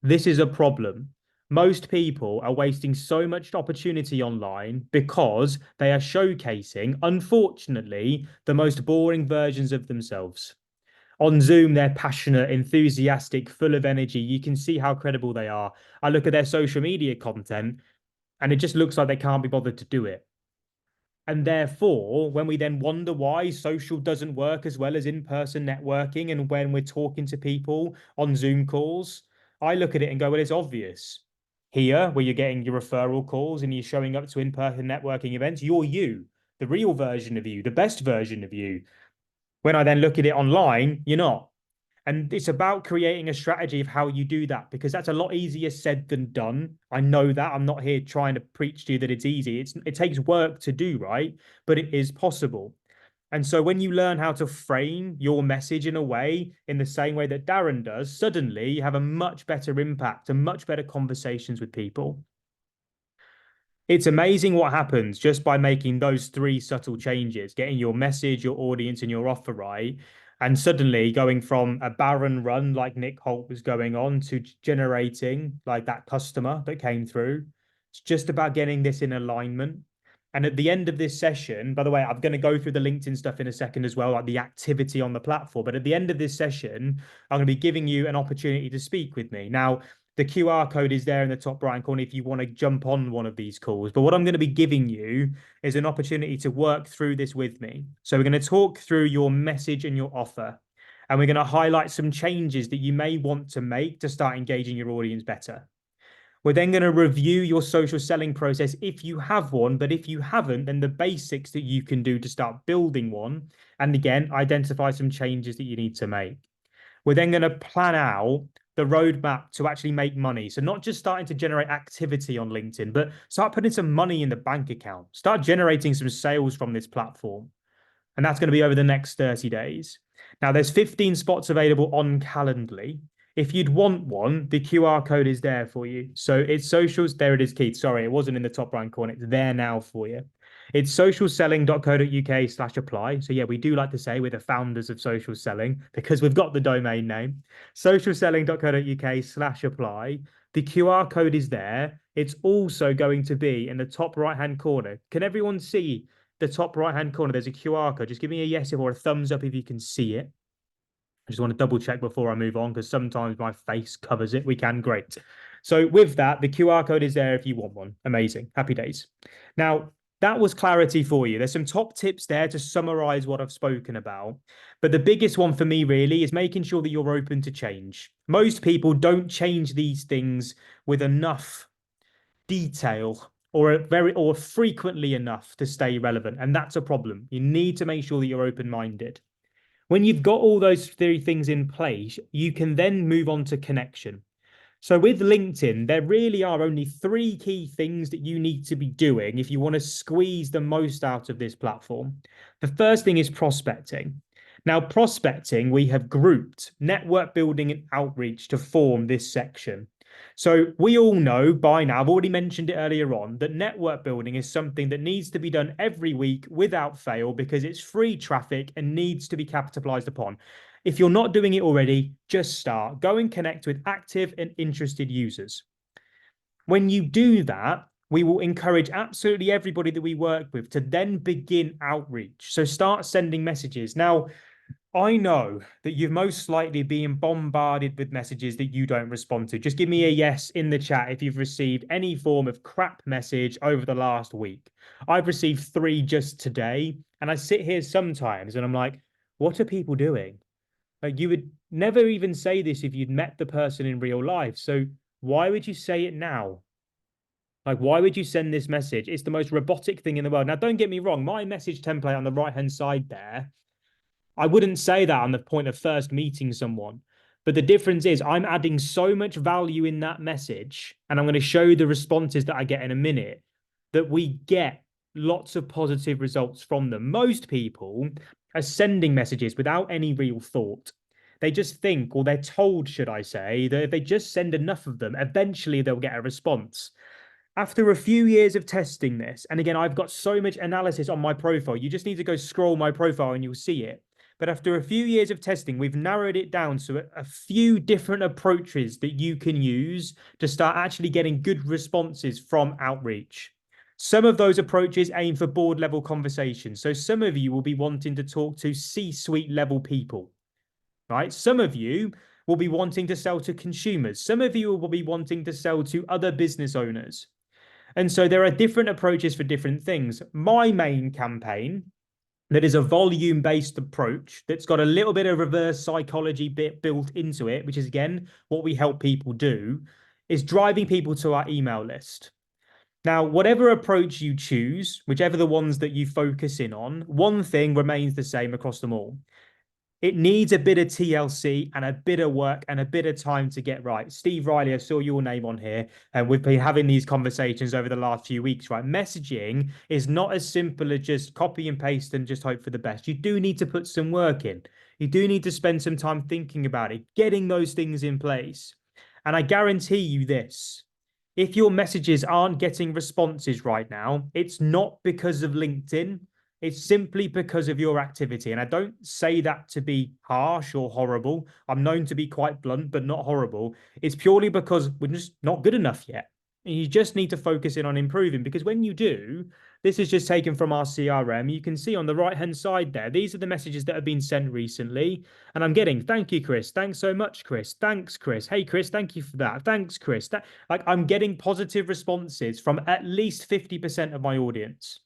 This is a problem. Most people are wasting so much opportunity online because they are showcasing, unfortunately, the most boring versions of themselves. On Zoom, they're passionate, enthusiastic, full of energy. You can see how credible they are. I look at their social media content and it just looks like they can't be bothered to do it. And therefore, when we then wonder why social doesn't work as well as in-person networking, and when we're talking to people on Zoom calls, I look at it and go, well, it's obvious. Here, where you're getting your referral calls and you're showing up to in-person networking events, you're you, the real version of you, the best version of you. When I then look at it online, you're not. And it's about creating a strategy of how you do that, because that's a lot easier said than done. I know that. I'm not here trying to preach to you that it's easy. It takes work to do, right? But it is possible. And so when you learn how to frame your message in a way, in the same way that Darren does, suddenly you have a much better impact and much better conversations with people. It's amazing what happens just by making those three subtle changes, getting your message, your audience, and your offer right. And suddenly going from a barren run like Nick Holt was going on to generating like that customer that came through. It's just about getting this in alignment. And at the end of this session, by the way, I'm going to go through the LinkedIn stuff in a second as well, like the activity on the platform. But at the end of this session, I'm going to be giving you an opportunity to speak with me. Now, the QR code is there in the top right corner if you want to jump on one of these calls. But what I'm going to be giving you is an opportunity to work through this with me. So we're going to talk through your message and your offer. And we're going to highlight some changes that you may want to make to start engaging your audience better. We're then going to review your social selling process if you have one, but if you haven't, then the basics that you can do to start building one. And again, identify some changes that you need to make. We're then going to plan out the roadmap to actually make money. So not just starting to generate activity on LinkedIn, but start putting some money in the bank account. Start generating some sales from this platform. And that's going to be over the next 30 days. Now, there's 15 spots available on Calendly. If you'd want one, the QR code is there for you. So it's socials. There it is, Keith. Sorry, it wasn't in the top right corner. It's there now for you. It's socialselling.co.uk/apply. So yeah, we do like to say we're the founders of social selling because we've got the domain name. Socialselling.co.uk/apply. The QR code is there. It's also going to be in the top right-hand corner. Can everyone see the top right-hand corner? There's a QR code. Just give me a yes or a thumbs up if you can see it. I just want to double check before I move on because sometimes my face covers it. We can, great. So with that, the QR code is there if you want one. Amazing. Happy days. Now, that was clarity for you. There's some top tips there to summarize what I've spoken about. But the biggest one for me really is making sure that you're open to change. Most people don't change these things with enough detail or frequently enough to stay relevant. And that's a problem. You need to make sure that you're open-minded. When you've got all those three things in place, you can then move on to connection. So with LinkedIn, there really are only three key things that you need to be doing if you want to squeeze the most out of this platform. The first thing is prospecting. Now, prospecting, we have grouped network building and outreach to form this section. So we all know by now, I've already mentioned it earlier on, that network building is something that needs to be done every week without fail because it's free traffic and needs to be capitalized upon. If you're not doing it already, just start. Go and connect with active and interested users. When you do that, we will encourage absolutely everybody that we work with to then begin outreach. So start sending messages. Now, I know that you've most likely been bombarded with messages that you don't respond to. Just give me a yes in the chat if you've received any form of crap message over the last week. I've received 3 just today, and I sit here sometimes and I'm like, what are people doing? Like, you would never even say this if you'd met the person in real life. So why would you say it now? Like, why would you send this message? It's the most robotic thing in the world. Now, don't get me wrong. My message template on the right-hand side there, I wouldn't say that on the point of first meeting someone. But the difference is I'm adding so much value in that message, and I'm going to show you the responses that I get in a minute, that we get lots of positive results from them. Most people are sending messages without any real thought. They just think, or they're told, should I say, that if they just send enough of them, eventually they'll get a response. After a few years of testing this, and again, I've got so much analysis on my profile, you just need to go scroll my profile and you'll see it. But after a few years of testing, we've narrowed it down to a few different approaches that you can use to start actually getting good responses from outreach. Some of those approaches aim for board level conversations. So some of you will be wanting to talk to C-suite level people, right? Some of you will be wanting to sell to consumers. Some of you will be wanting to sell to other business owners. And so there are different approaches for different things. My main campaign, that is a volume-based approach that's got a little bit of reverse psychology bit built into it, which is, again, what we help people do, is driving people to our email list. Now, whatever approach you choose, whichever the ones that you focus in on, one thing remains the same across them all. It needs a bit of TLC and a bit of work and a bit of time to get right. Steve Riley, I saw your name on here, and we've been having these conversations over the last few weeks, right? Messaging is not as simple as just copy and paste and just hope for the best. You do need to put some work in. You do need to spend some time thinking about it, getting those things in place. And I guarantee you this. If your messages aren't getting responses right now, it's not because of LinkedIn. It's simply because of your activity. And I don't say that to be harsh or horrible. I'm known to be quite blunt, but not horrible. It's purely because we're just not good enough yet. And you just need to focus in on improving, because when you do, this is just taken from our CRM. You can see on the right-hand side there, these are the messages that have been sent recently. And I'm getting, thank you, Chris. Thanks so much, Chris. Thanks, Chris. Hey, Chris, thank you for that. Thanks, Chris. Like, I'm getting positive responses from at least 50% of my audience.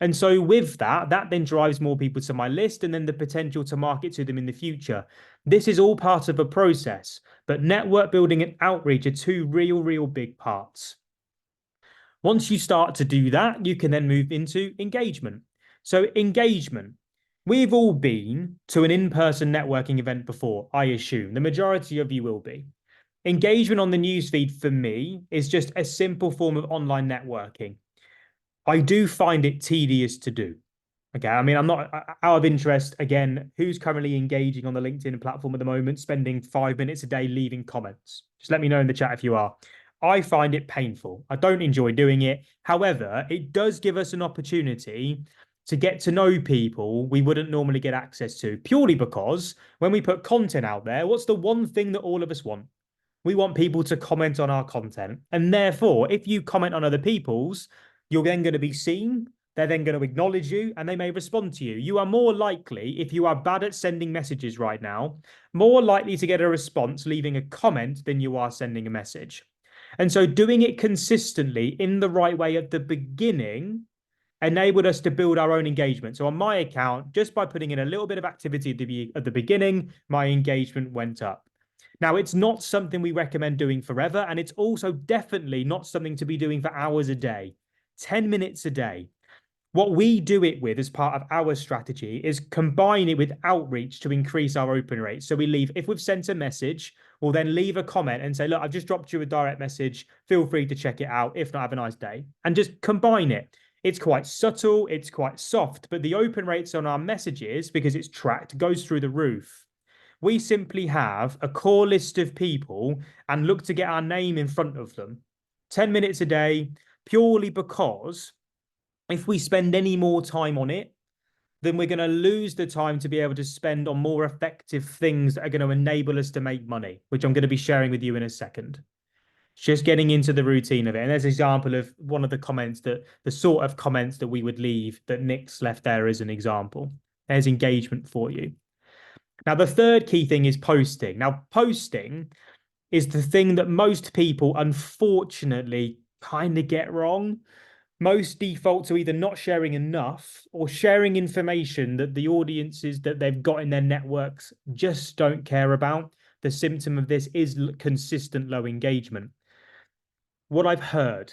And so with that, that then drives more people to my list, and then the potential to market to them in the future. This is all part of a process, but network building and outreach are two real big parts. Once you start to do that, you can then move into engagement. So engagement, we've all been to an in-person networking event before, I assume. The majority of you will be. Engagement on the newsfeed for me is just a simple form of online networking. I do find it tedious to do. Okay, I mean, I'm not out of interest. Again, who's currently engaging on the LinkedIn platform at the moment, spending 5 minutes a day leaving comments? Just let me know in the chat if you are. I find it painful. I don't enjoy doing it. However, it does give us an opportunity to get to know people we wouldn't normally get access to, purely because when we put content out there, what's the one thing that all of us want? We want people to comment on our content. And therefore, if you comment on other people's, you're then going to be seen. They're then going to acknowledge you, and they may respond to you. You are more likely, if you are bad at sending messages right now, more likely to get a response leaving a comment than you are sending a message. And so doing it consistently in the right way at the beginning enabled us to build our own engagement. So on my account, just by putting in a little bit of activity at the beginning, my engagement went up. Now, it's not something we recommend doing forever, and it's also definitely not something to be doing for hours a day. 10 minutes a day. What we do it with as part of our strategy is combine it with outreach to increase our open rate. So we leave, if we've sent a message, we'll then leave a comment and say, look, I've just dropped you a direct message. Feel free to check it out. If not, have a nice day. And just combine it. It's quite subtle. It's quite soft, but the open rates on our messages, because it's tracked, goes through the roof. We simply have a core list of people and look to get our name in front of them. 10 minutes a day, purely because if we spend any more time on it, then we're going to lose the time to be able to spend on more effective things that are going to enable us to make money, which I'm going to be sharing with you in a second. Just getting into the routine of it. And there's an example of one of the comments, that the sort of comments that we would leave that Nick's left there as an example. There's engagement for you. Now, the third key thing is posting. Now, posting is the thing that most people, unfortunately, kind of get wrong. Most default to either not sharing enough or sharing information that the audiences that they've got in their networks just don't care about. The symptom of this is consistent low engagement. What I've heard,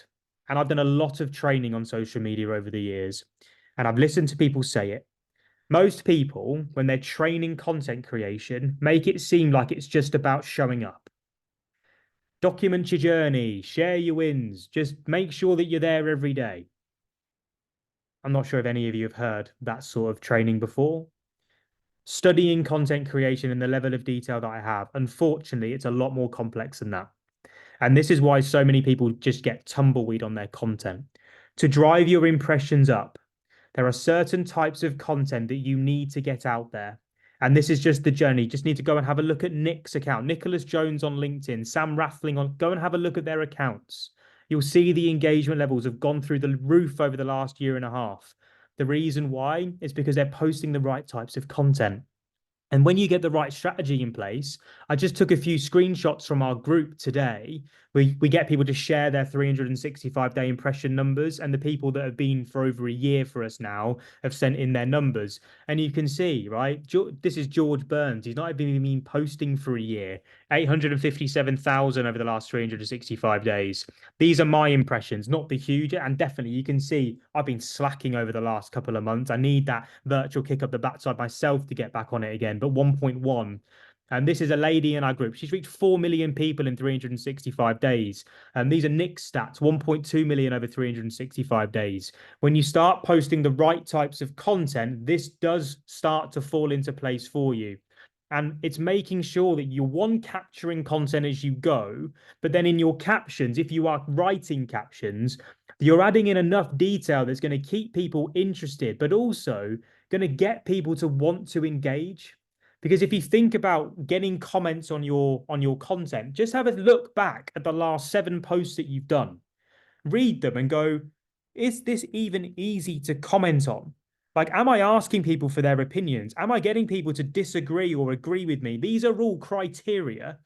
and I've done a lot of training on social media over the years, and I've listened to people say it. Most people, when they're training content creation, make it seem like it's just about showing up. Document your journey, share your wins, just make sure that you're there every day. I'm not sure if any of you have heard that sort of training before. Studying content creation and the level of detail that I have, unfortunately, it's a lot more complex than that. And this is why so many people just get tumbleweed on their content. To drive your impressions up, there are certain types of content that you need to get out there. And this is just the journey. You just need to go and have a look at Nick's account, Nicholas Jones on LinkedIn, Sam Raffling on, go and have a look at their accounts. You'll see the engagement levels have gone through the roof over the last year and a half. The reason why is because they're posting the right types of content. And when you get the right strategy in place, I just took a few screenshots from our group today. We get people to share their 365-day impression numbers, and the people that have been for over a year for us now have sent in their numbers. And you can see, right, this is George Burns. He's not even been posting for a year. 857,000 over the last 365 days. These are my impressions, not the huge. And definitely, you can see I've been slacking over the last couple of months. I need that virtual kick up the backside myself to get back on it again. But 1.1. And this is a lady in our group. She's reached 4 million people in 365 days. And these are Nick's stats, 1.2 million over 365 days. When you start posting the right types of content, this does start to fall into place for you. And it's making sure that you're one, capturing content as you go, but then in your captions, if you are writing captions, you're adding in enough detail that's going to keep people interested, but also going to get people to want to engage. Because if you think about getting comments on your content, just have a look back at the last 7 posts that you've done, read them and go, is this even easy to comment on? Like, am I asking people for their opinions? Am I getting people to disagree or agree with me? These are all criteria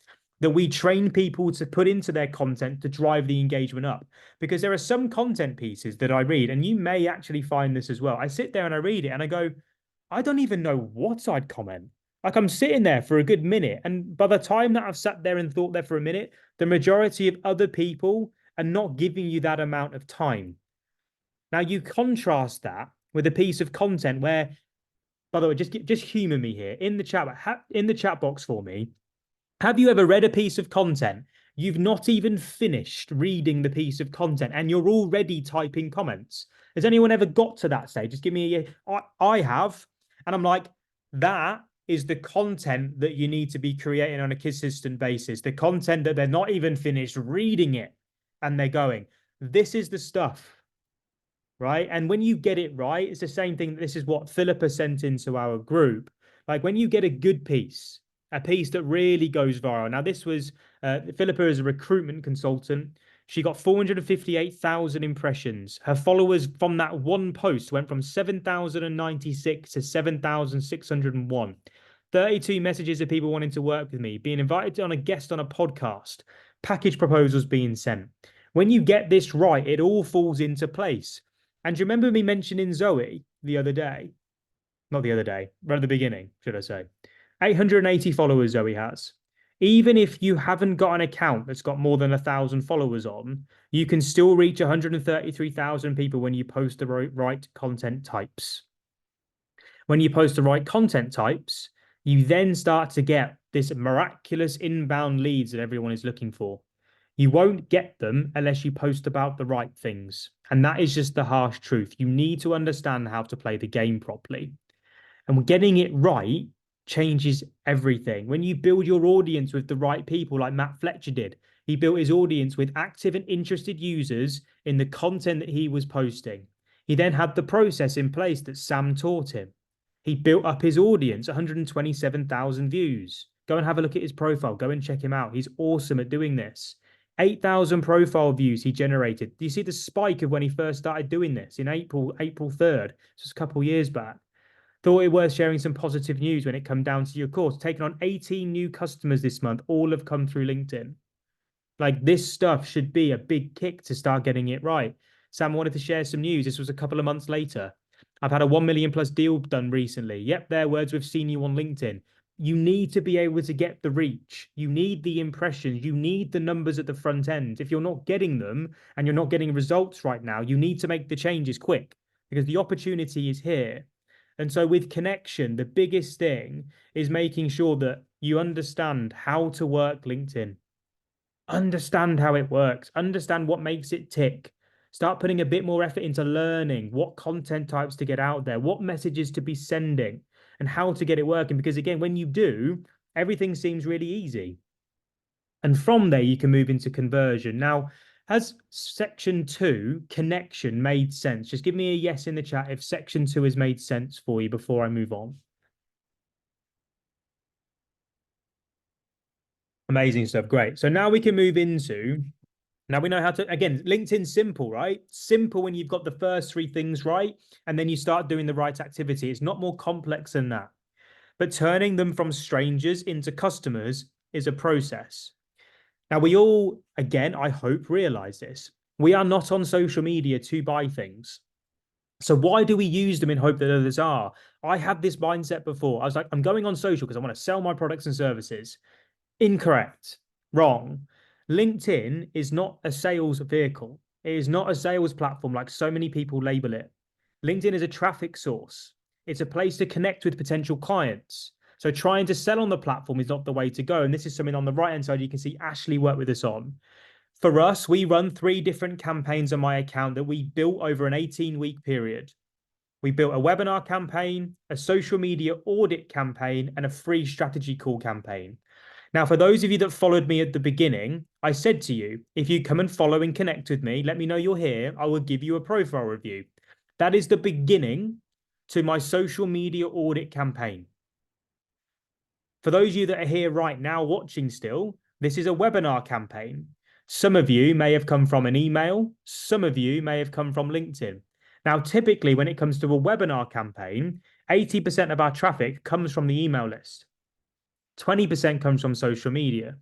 that we train people to put into their content to drive the engagement up. Because there are some content pieces that I read, and you may actually find this as well. I sit there and I read it and I go, I don't even know what I'd comment. Like, I'm sitting there for a good minute. And by the time that I've sat there and thought there for a minute, the majority of other people are not giving you that amount of time. Now, you contrast that with a piece of content where, by the way, just humor me here in the chat box for me. Have you ever read a piece of content? You've not even finished reading the piece of content and you're already typing comments. Has anyone ever got to that stage? Just give me a yeah. I have. And I'm like, that is the content that you need to be creating on a consistent basis. The content that they're not even finished reading it and they're going, this is the stuff, right? And when you get it right, it's the same thing. This is what Philippa sent into our group. Like, when you get a good piece, a piece that really goes viral. Now, this was Philippa is a recruitment consultant. She got 458,000 impressions. Her followers from that one post went from 7,096 to 7,601. 32 messages of people wanting to work with me, being invited on a guest on a podcast, package proposals being sent. When you get this right, it all falls into place. And do you remember me mentioning Zoe the other day? Not the other day, right at the beginning, should I say? 880 followers Zoe has. Even if you haven't got an account that's got more than 1,000 followers on, you can still reach 133,000 people when you post the right content types. When you post the right content types, you then start to get this miraculous inbound leads that everyone is looking for. You won't get them unless you post about the right things. And that is just the harsh truth. You need to understand how to play the game properly. And getting it right changes everything. When you build your audience with the right people, like Matt Fletcher did, he built his audience with active and interested users in the content that he was posting. He then had the process in place that Sam taught him. He built up his audience, 127,000 views. Go and have a look at his profile. Go and check him out. He's awesome at doing this. 8,000 profile views he generated. Do you see the spike of when he first started doing this in April 3rd? Just a couple of years back. Thought it worth sharing some positive news when it come down to your course. Taken on 18 new customers this month. All have come through LinkedIn. Like, this stuff should be a big kick to start getting it right. Sam wanted to share some news. This was a couple of months later. I've had a 1 million plus deal done recently. Yep, their words, we've seen you on LinkedIn. You need to be able to get the reach. You need the impressions. You need the numbers at the front end. If you're not getting them and you're not getting results right now, you need to make the changes quick because the opportunity is here. And so with connection, the biggest thing is making sure that you understand how to work LinkedIn. Understand how it works. Understand what makes it tick. Start putting a bit more effort into learning what content types to get out there, what messages to be sending, and how to get it working. Because again, when you do, everything seems really easy. And from there, you can move into conversion. Now, has section 2, connection, made sense? Just give me a yes in the chat if section 2 has made sense for you before I move on. Amazing stuff. Great. So now we can move into, now we know how to, again, LinkedIn's simple, right? Simple when you've got the first 3 things right, and then you start doing the right activity. It's not more complex than that. But turning them from strangers into customers is a process. Now, we all, again, I hope, realize this. We are not on social media to buy things. So why do we use them in hope that others are? I had this mindset before. I was like, I'm going on social because I want to sell my products and services. Incorrect. Wrong. LinkedIn is not a sales vehicle. It is not a sales platform like so many people label it. LinkedIn is a traffic source. It's a place to connect with potential clients. So trying to sell on the platform is not the way to go. And this is something on the right hand side you can see Ashley work with us on. For us, we run 3 different campaigns on my account that we built over an 18-week period. We built a webinar campaign, a social media audit campaign, and a free strategy call campaign. Now, for those of you that followed me at the beginning, I said to you, if you come and follow and connect with me, let me know you're here, I will give you a profile review. That is the beginning to my social media audit campaign. For those of you that are here right now watching still, this is a webinar campaign. Some of you may have come from an email, some of you may have come from LinkedIn. Now, typically, when it comes to a webinar campaign, 80% of our traffic comes from the email list. 20% comes from social media.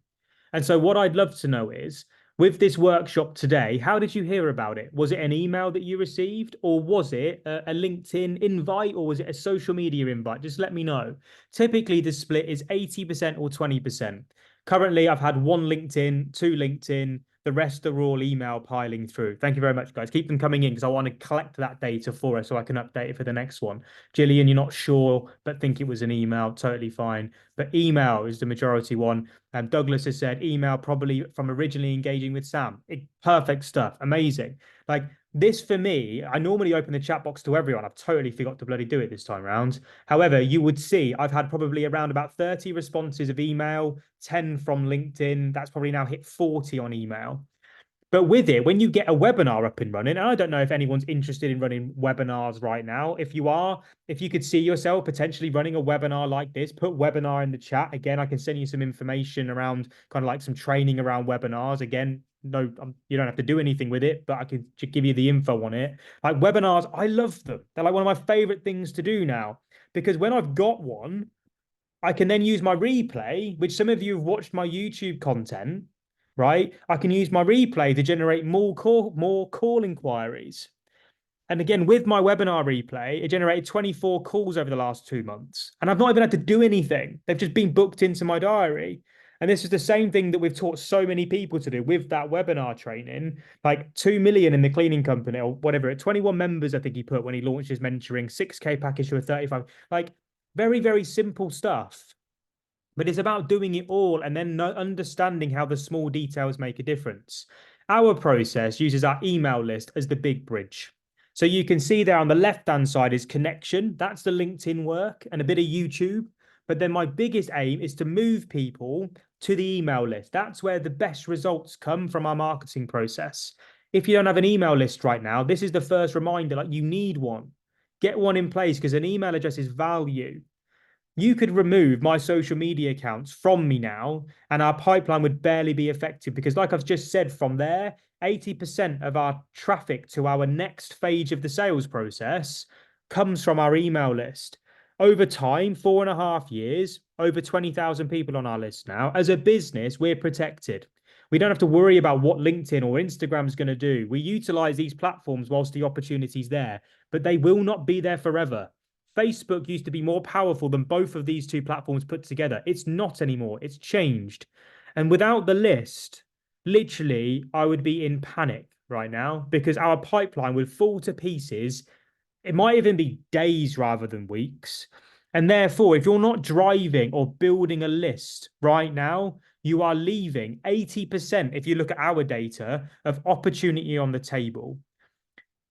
And so what I'd love to know is, with this workshop today, how did you hear about it? Was it an email that you received, or was it a LinkedIn invite, or was it a social media invite? Just let me know. Typically, the split is 80% or 20%. Currently, I've had 1 LinkedIn, 2 LinkedIn, the rest are all email piling through. Thank you very much, guys. Keep them coming in because I want to collect that data for us so I can update it for the next one. Gillian, you're not sure, but think it was an email. Totally fine. But email is the majority one. Douglas has said email probably from originally engaging with Sam. Perfect stuff. Amazing. Like this for me, I normally open the chat box to everyone. I've totally forgot to bloody do it this time around. However, you would see I've had probably around about 30 responses of email, 10 from LinkedIn. That's probably now hit 40 on email. But with it, when you get a webinar up and running, and I don't know if anyone's interested in running webinars right now. If you are, if you could see yourself potentially running a webinar like this, put webinar in the chat. Again, I can send you some information around kind of like some training around webinars. Again, no, you don't have to do anything with it, but I can just give you the info on it. Like webinars, I love them. They're like one of my favorite things to do now because when I've got one, I can then use my replay, which some of you have watched my YouTube content, right? I can use my replay to generate more call inquiries. And again, with my webinar replay, it generated 24 calls over the last 2 months. And I've not even had to do anything. They've just been booked into my diary. And this is the same thing that we've taught so many people to do with that webinar training, like 2 million in the cleaning company or whatever, 21 members, I think he put when he launched his mentoring, 6K package to a 35. Like very, very simple stuff. But it's about doing it all and then understanding how the small details make a difference. Our process uses our email list as the big bridge. So you can see there on the left-hand side is connection. That's the LinkedIn work and a bit of YouTube. But then my biggest aim is to move people to the email list. That's where the best results come from our marketing process. If you don't have an email list right now, this is the first reminder, like you need one. Get one in place because an email address is value. You could remove my social media accounts from me now, and our pipeline would barely be effective because, like I've just said, from there, 80% of our traffic to our next phase of the sales process comes from our email list. Over time, 4.5 years, over 20,000 people on our list now. As a business, we're protected. We don't have to worry about what LinkedIn or Instagram is going to do. We utilize these platforms whilst the opportunity's there, but they will not be there forever. Facebook used to be more powerful than both of these two platforms put together. It's not anymore. It's changed. And without the list, literally, I would be in panic right now because our pipeline would fall to pieces. It might even be days rather than weeks. And therefore, if you're not driving or building a list right now, you are leaving 80%, if you look at our data, of opportunity on the table.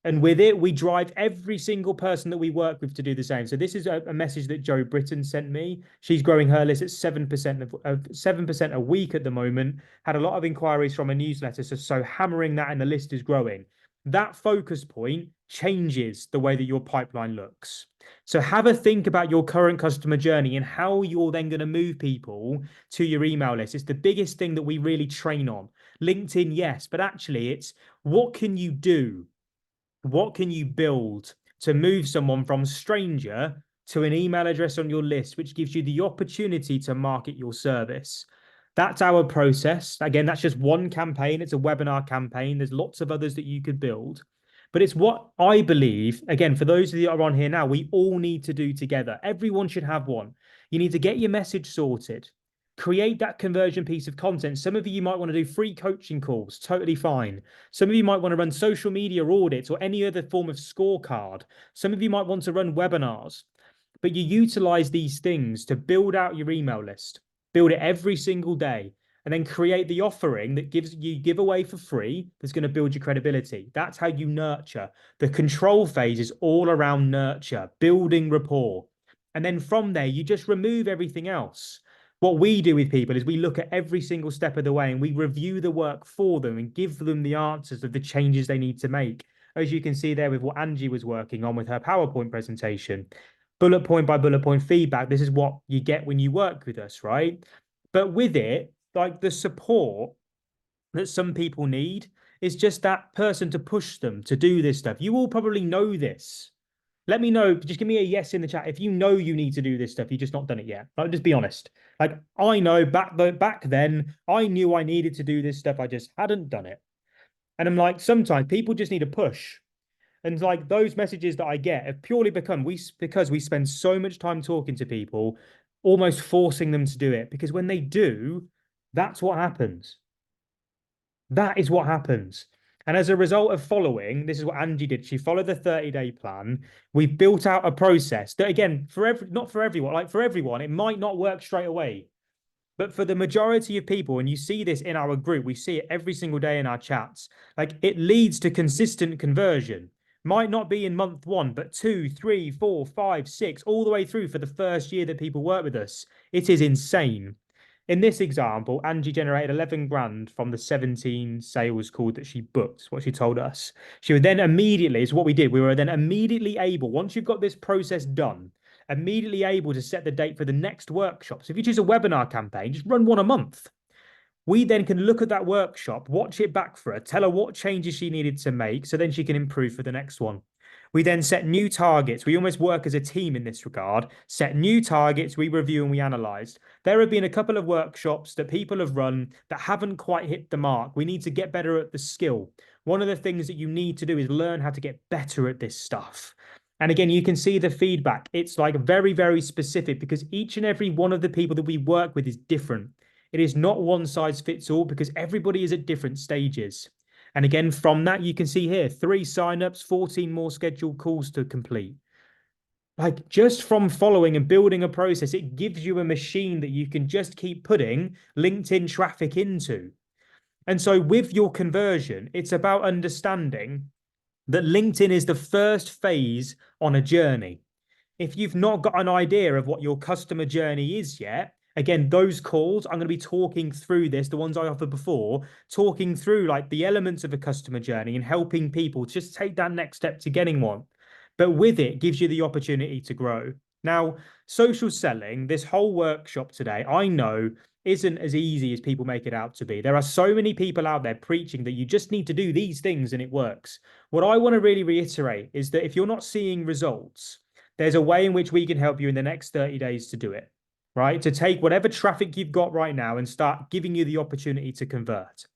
And with it, we drive every single person that we work with to do the same. So this is a message that Joe Britton sent me. She's growing her list at 7% a week at the moment. Had a lot of inquiries from a newsletter. So hammering that and the list is growing. That focus point changes the way that your pipeline looks. So have a think about your current customer journey and how you're then going to move people to your email list. It's the biggest thing that we really train on. LinkedIn, yes, but actually it's what can you do? What can you build to move someone from stranger to an email address on your list, which gives you the opportunity to market your service? That's our process. Again, that's just one campaign. It's a webinar campaign. There's lots of others that you could build. But it's what I believe, again, for those of you that are on here now, we all need to do together. Everyone should have one. You need to get your message sorted. Create that conversion piece of content. Some of you might want to do free coaching calls, totally fine. Some of you might want to run social media audits or any other form of scorecard. Some of you might want to run webinars, but you utilize these things to build out your email list, build it every single day, and then create the offering that gives you give away for free that's going to build your credibility. That's how you nurture. The control phase is all around nurture, building rapport. And then from there, you just remove everything else. What we do with people is we look at every single step of the way and we review the work for them and give them the answers of the changes they need to make. As you can see there with what Angie was working on with her PowerPoint presentation, bullet point by bullet point feedback. This is what you get when you work with us, right? But with it, like the support that some people need is just that person to push them to do this stuff. You all probably know this. Let me know. Just give me a yes in the chat if you know you need to do this stuff. You've just not done it yet. Like, just be honest. Like I know back then, I knew I needed to do this stuff. I just hadn't done it. And I'm like, sometimes people just need a push. And like those messages that I get have purely become because we spend so much time talking to people, almost forcing them to do it. Because when they do, that's what happens. That is what happens. And as a result of following, this is what Angie did. She followed the 30-day plan. We built out a process that, again, not for everyone, like for everyone, it might not work straight away. But for the majority of people, and you see this in our group, we see it every single day in our chats, like it leads to consistent conversion. Might not be in month one, but 2, 3, 4, 5, 6, all the way through for the first year that people work with us. It is insane. In this example, Angie generated 11 grand from the 17 sales call that she booked, what she told us. She would then immediately, is what we did. We were then immediately able, once you've got this process done, immediately able to set the date for the next workshop. So if you choose a webinar campaign, just run one a month. We then can look at that workshop, watch it back for her, tell her what changes she needed to make, so then she can improve for the next one. We then set new targets. We almost work as a team in this regard, set new targets, we review and we analyze. There have been a couple of workshops that people have run that haven't quite hit the mark. We need to get better at the skill. One of the things that you need to do is learn how to get better at this stuff. And again, you can see the feedback. It's like very, very specific because each and every one of the people that we work with is different. It is not one size fits all because everybody is at different stages. And again, from that, you can see here 3 signups, 14 more scheduled calls to complete. Like just from following and building a process, it gives you a machine that you can just keep putting LinkedIn traffic into. And so with your conversion, it's about understanding that LinkedIn is the first phase on a journey. If you've not got an idea of what your customer journey is yet, again, those calls, I'm going to be talking through this, the ones I offered before, talking through like the elements of a customer journey and helping people just take that next step to getting one. But with it, gives you the opportunity to grow. Now, social selling, this whole workshop today, I know isn't as easy as people make it out to be. There are so many people out there preaching that you just need to do these things and it works. What I want to really reiterate is that if you're not seeing results, there's a way in which we can help you in the next 30 days to do it, right? To take whatever traffic you've got right now and start giving you the opportunity to convert.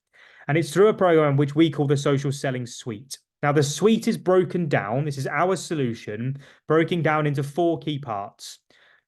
And it's through a program which we call the Social Selling Suite. Now, the suite is broken down. This is our solution, broken down into 4 key parts.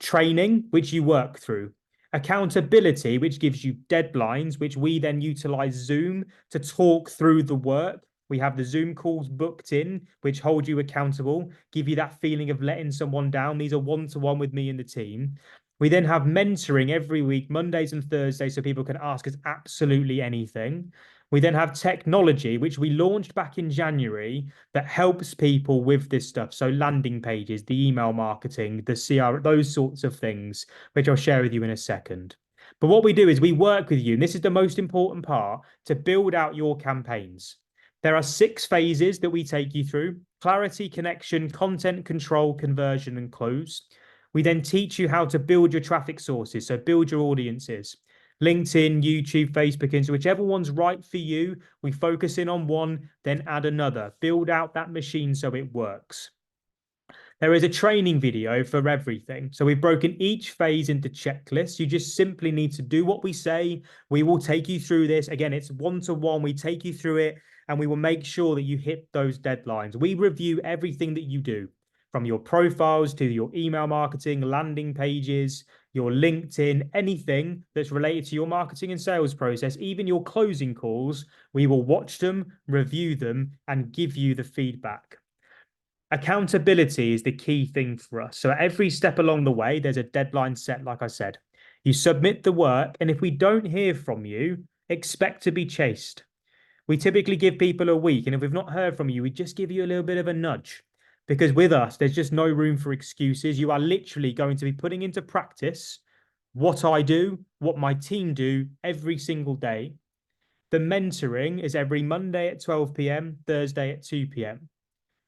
Training, which you work through. Accountability, which gives you deadlines, which we then utilize Zoom to talk through the work. We have the Zoom calls booked in, which hold you accountable, give you that feeling of letting someone down. These are one-to-one with me and the team. We then have mentoring every week, Mondays and Thursdays, so people can ask us absolutely anything. We then have technology, which we launched back in January, that helps people with this stuff. So landing pages, the email marketing, the CR, those sorts of things, which I'll share with you in a second. But what we do is we work with you, and this is the most important part, to build out your campaigns. There are 6 phases that we take you through: clarity, connection, content, control, conversion, and close. We then teach you how to build your traffic sources, so build your audiences. LinkedIn, YouTube, Facebook, Instagram, whichever one's right for you, we focus in on one, then add another. Build out that machine so it works. There is a training video for everything. So we've broken each phase into checklists. You just simply need to do what we say. We will take you through this. Again, it's one-to-one. We take you through it and we will make sure that you hit those deadlines. We review everything that you do, from your profiles to your email marketing, landing pages, your LinkedIn, anything that's related to your marketing and sales process, even your closing calls, we will watch them, review them, and give you the feedback. Accountability is the key thing for us. So at every step along the way, there's a deadline set, like I said. You submit the work, and if we don't hear from you, expect to be chased. We typically give people a week, and if we've not heard from you, we just give you a little bit of a nudge. Because with us, there's just no room for excuses. You are literally going to be putting into practice what I do, what my team do every single day. The mentoring is every Monday at 12 p.m., Thursday at 2 p.m.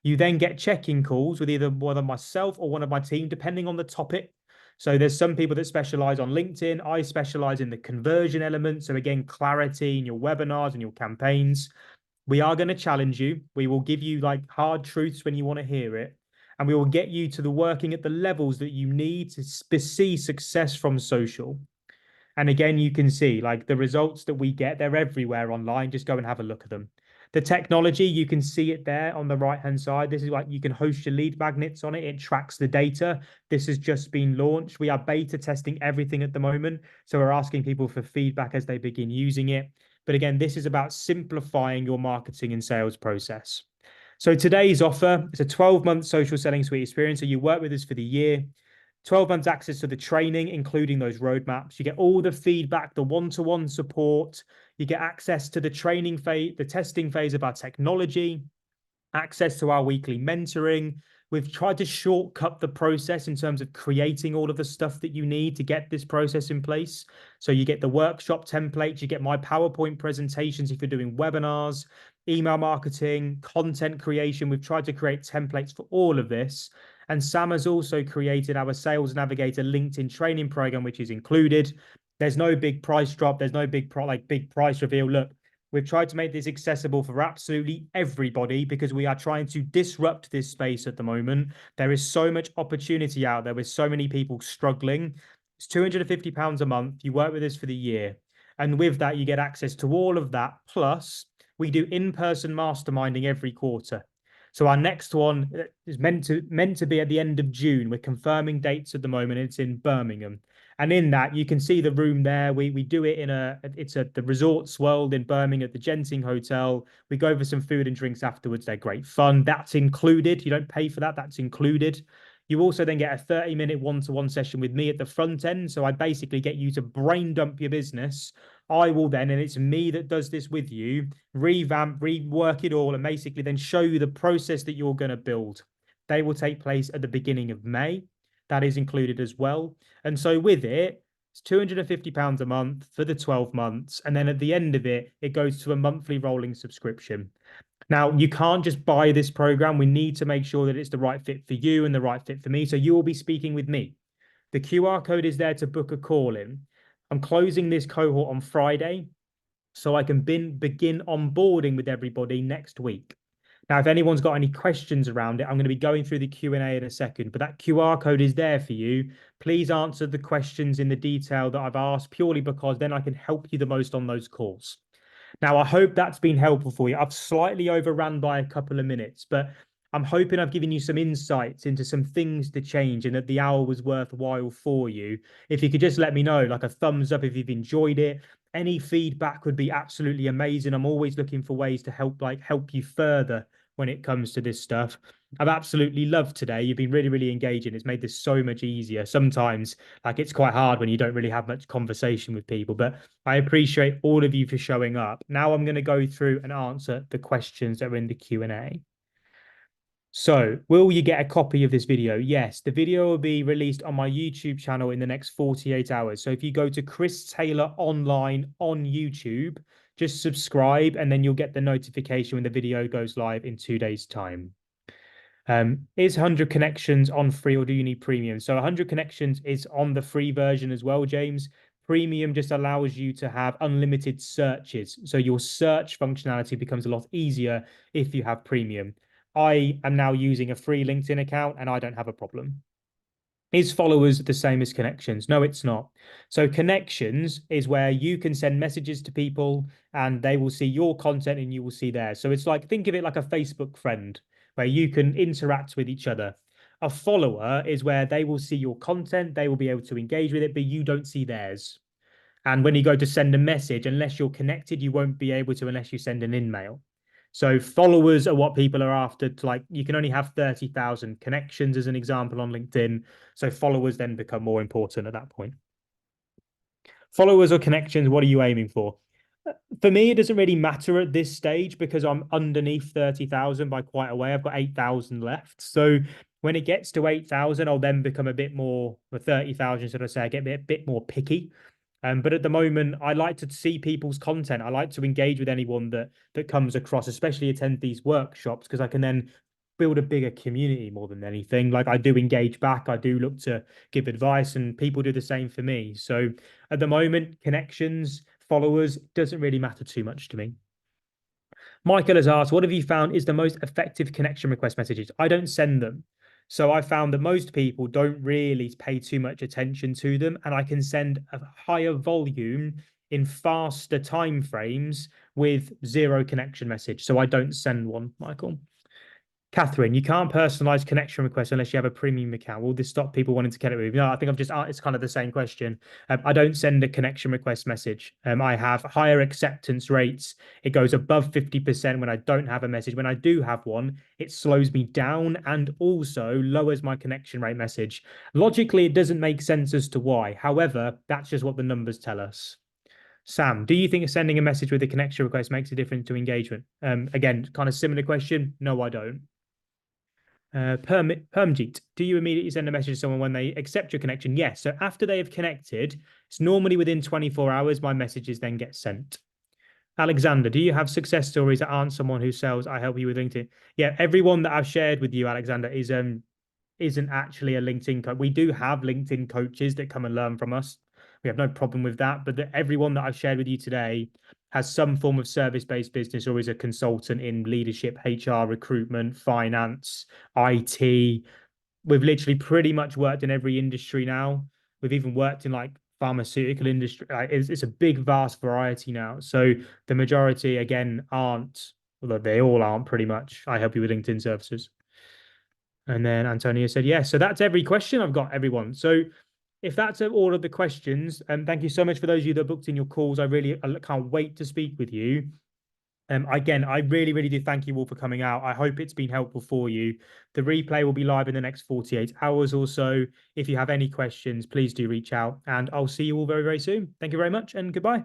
You then get check-in calls with either one of myself or one of my team, depending on the topic. So there's some people that specialize on LinkedIn. I specialize in the conversion element. So again, clarity in your webinars and your campaigns. We are going to challenge you. We will give you like hard truths when you want to hear it. And we will get you to the working at the levels that you need to see success from social. And again, you can see like the results that we get, they're everywhere online. Just go and have a look at them. The technology, you can see it there on the right-hand side. This is like you can host your lead magnets on it. It tracks the data. This has just been launched. We are beta testing everything at the moment. So we're asking people for feedback as they begin using it. But again, this is about simplifying your marketing and sales process. So today's offer is a 12-month social selling suite experience. So you work with us for the year. 12 months access to the training, including those roadmaps. You get all the feedback, the one-to-one support. You get access to the training phase, the testing phase of our technology, access to our weekly mentoring. We've tried to shortcut the process in terms of creating all of the stuff that you need to get this process in place. So you get the workshop templates, you get my PowerPoint presentations if you're doing webinars, email marketing, content creation. We've tried to create templates for all of this. And Sam has also created our Sales Navigator LinkedIn training program, which is included. There's no big price drop. There's no big price reveal. Look, we've tried to make this accessible for absolutely everybody because we are trying to disrupt this space at the moment. There is so much opportunity out there with so many people struggling. It's £250 a month. You work with us for the year. And with that, you get access to all of that. Plus, we do in-person masterminding every quarter. So our next one is meant to be at the end of June. We're confirming dates at the moment. It's in Birmingham. And in that, you can see the room there. We do it it's at the Resorts World in Birmingham at the Genting Hotel. We go for some food and drinks afterwards. They're great fun. That's included. You don't pay for that. That's included. You also then get a 30-minute one-to-one session with me at the front end. So I basically get you to brain dump your business. I will then, and it's me that does this with you, revamp, rework it all, and basically then show you the process that you're going to build. They will take place at the beginning of May. That is included as well. And so with it, it's £250 a month for the 12 months. And then at the end of it, it goes to a monthly rolling subscription. Now, you can't just buy this program. We need to make sure that it's the right fit for you and the right fit for me. So you will be speaking with me. The QR code is there to book a call in. I'm closing this cohort on Friday so I can begin onboarding with everybody next week. Now, if anyone's got any questions around it, I'm going to be going through the Q&A in a second, but that QR code is there for you. Please answer the questions in the detail that I've asked purely because then I can help you the most on those calls. Now, I hope that's been helpful for you. I've slightly overrun by a couple of minutes, but I'm hoping I've given you some insights into some things to change and that the hour was worthwhile for you. If you could just let me know, like a thumbs up if you've enjoyed it. Any feedback would be absolutely amazing. I'm always looking for ways to help you further when it comes to this stuff. I've absolutely loved today. You've been really, really engaging. It's made this so much easier. Sometimes, like, it's quite hard when you don't really have much conversation with people, but I appreciate all of you for showing up. Now I'm going to go through and answer the questions that are in the Q&A. So, will you get a copy of this video? Yes, the video will be released on my YouTube channel in the next 48 hours. So if you go to Chris Taylor Online on YouTube, just subscribe and then you'll get the notification when the video goes live in 2 days' time. Is 100 connections on free or do you need premium? So 100 connections is on the free version as well, James. Premium just allows you to have unlimited searches. So your search functionality becomes a lot easier if you have premium. I am now using a free LinkedIn account and I don't have a problem. Is followers the same as connections? No, it's not. So connections is where you can send messages to people and they will see your content and you will see theirs. So it's like, think of it like a Facebook friend where you can interact with each other. A follower is where they will see your content, they will be able to engage with it, but you don't see theirs. And when you go to send a message, unless you're connected, you won't be able to unless you send an in-mail. So followers are what people are after. To like, you can only have 30,000 connections as an example on LinkedIn. So followers then become more important at that point. Followers or connections, what are you aiming for? For me, it doesn't really matter at this stage because I'm underneath 30,000 by quite a way. I've got 8,000 left. So when it gets to 8,000, I'll then become a bit more, for 30,000, should I say, I get a bit more picky. But at the moment, I like to see people's content. I like to engage with anyone that comes across, especially attend these workshops, because I can then build a bigger community more than anything. Like I do engage back, I do look to give advice, and people do the same for me. So at the moment, connections, followers doesn't really matter too much to me. Michael has asked, what have you found is the most effective connection request messages? I don't send them. So I found that most people don't really pay too much attention to them, and I can send a higher volume in faster time frames with zero connection message. So I don't send one, Michael. Catherine, you can't personalize connection requests unless you have a premium account. Will this stop people wanting to connect with you? No, I think I've just, it's kind of the same question. I don't send a connection request message. I have higher acceptance rates. It goes above 50% when I don't have a message. When I do have one, it slows me down and also lowers my connection rate message. Logically, it doesn't make sense as to why. However, that's just what the numbers tell us. Sam, do you think sending a message with a connection request makes a difference to engagement? Again, kind of similar question. No, I don't. Permjeet, do you immediately send a message to someone when they accept your connection? Yes. So after they have connected, it's normally within 24 hours, my messages then get sent. Alexander, do you have success stories that aren't someone who sells I help you with LinkedIn? Yeah, everyone that I've shared with you, Alexander, isn't actually a LinkedIn coach. We do have LinkedIn coaches that come and learn from us. We have no problem with that. But everyone that I've shared with you today has some form of service-based business or is a consultant in leadership, HR, recruitment, finance, IT. We've literally pretty much worked in every industry now. We've even worked in like pharmaceutical industry. It's a big, vast variety now. So the majority, again, aren't, although they all aren't pretty much, I help you with LinkedIn services. And then Antonio said, yes. So that's every question I've got, everyone. So if that's all of the questions, thank you so much for those of you that booked in your calls. I can't wait to speak with you. Again, I really, really do thank you all for coming out. I hope it's been helpful for you. The replay will be live in the next 48 hours or so. If you have any questions, please do reach out and I'll see you all very, very soon. Thank you very much and goodbye.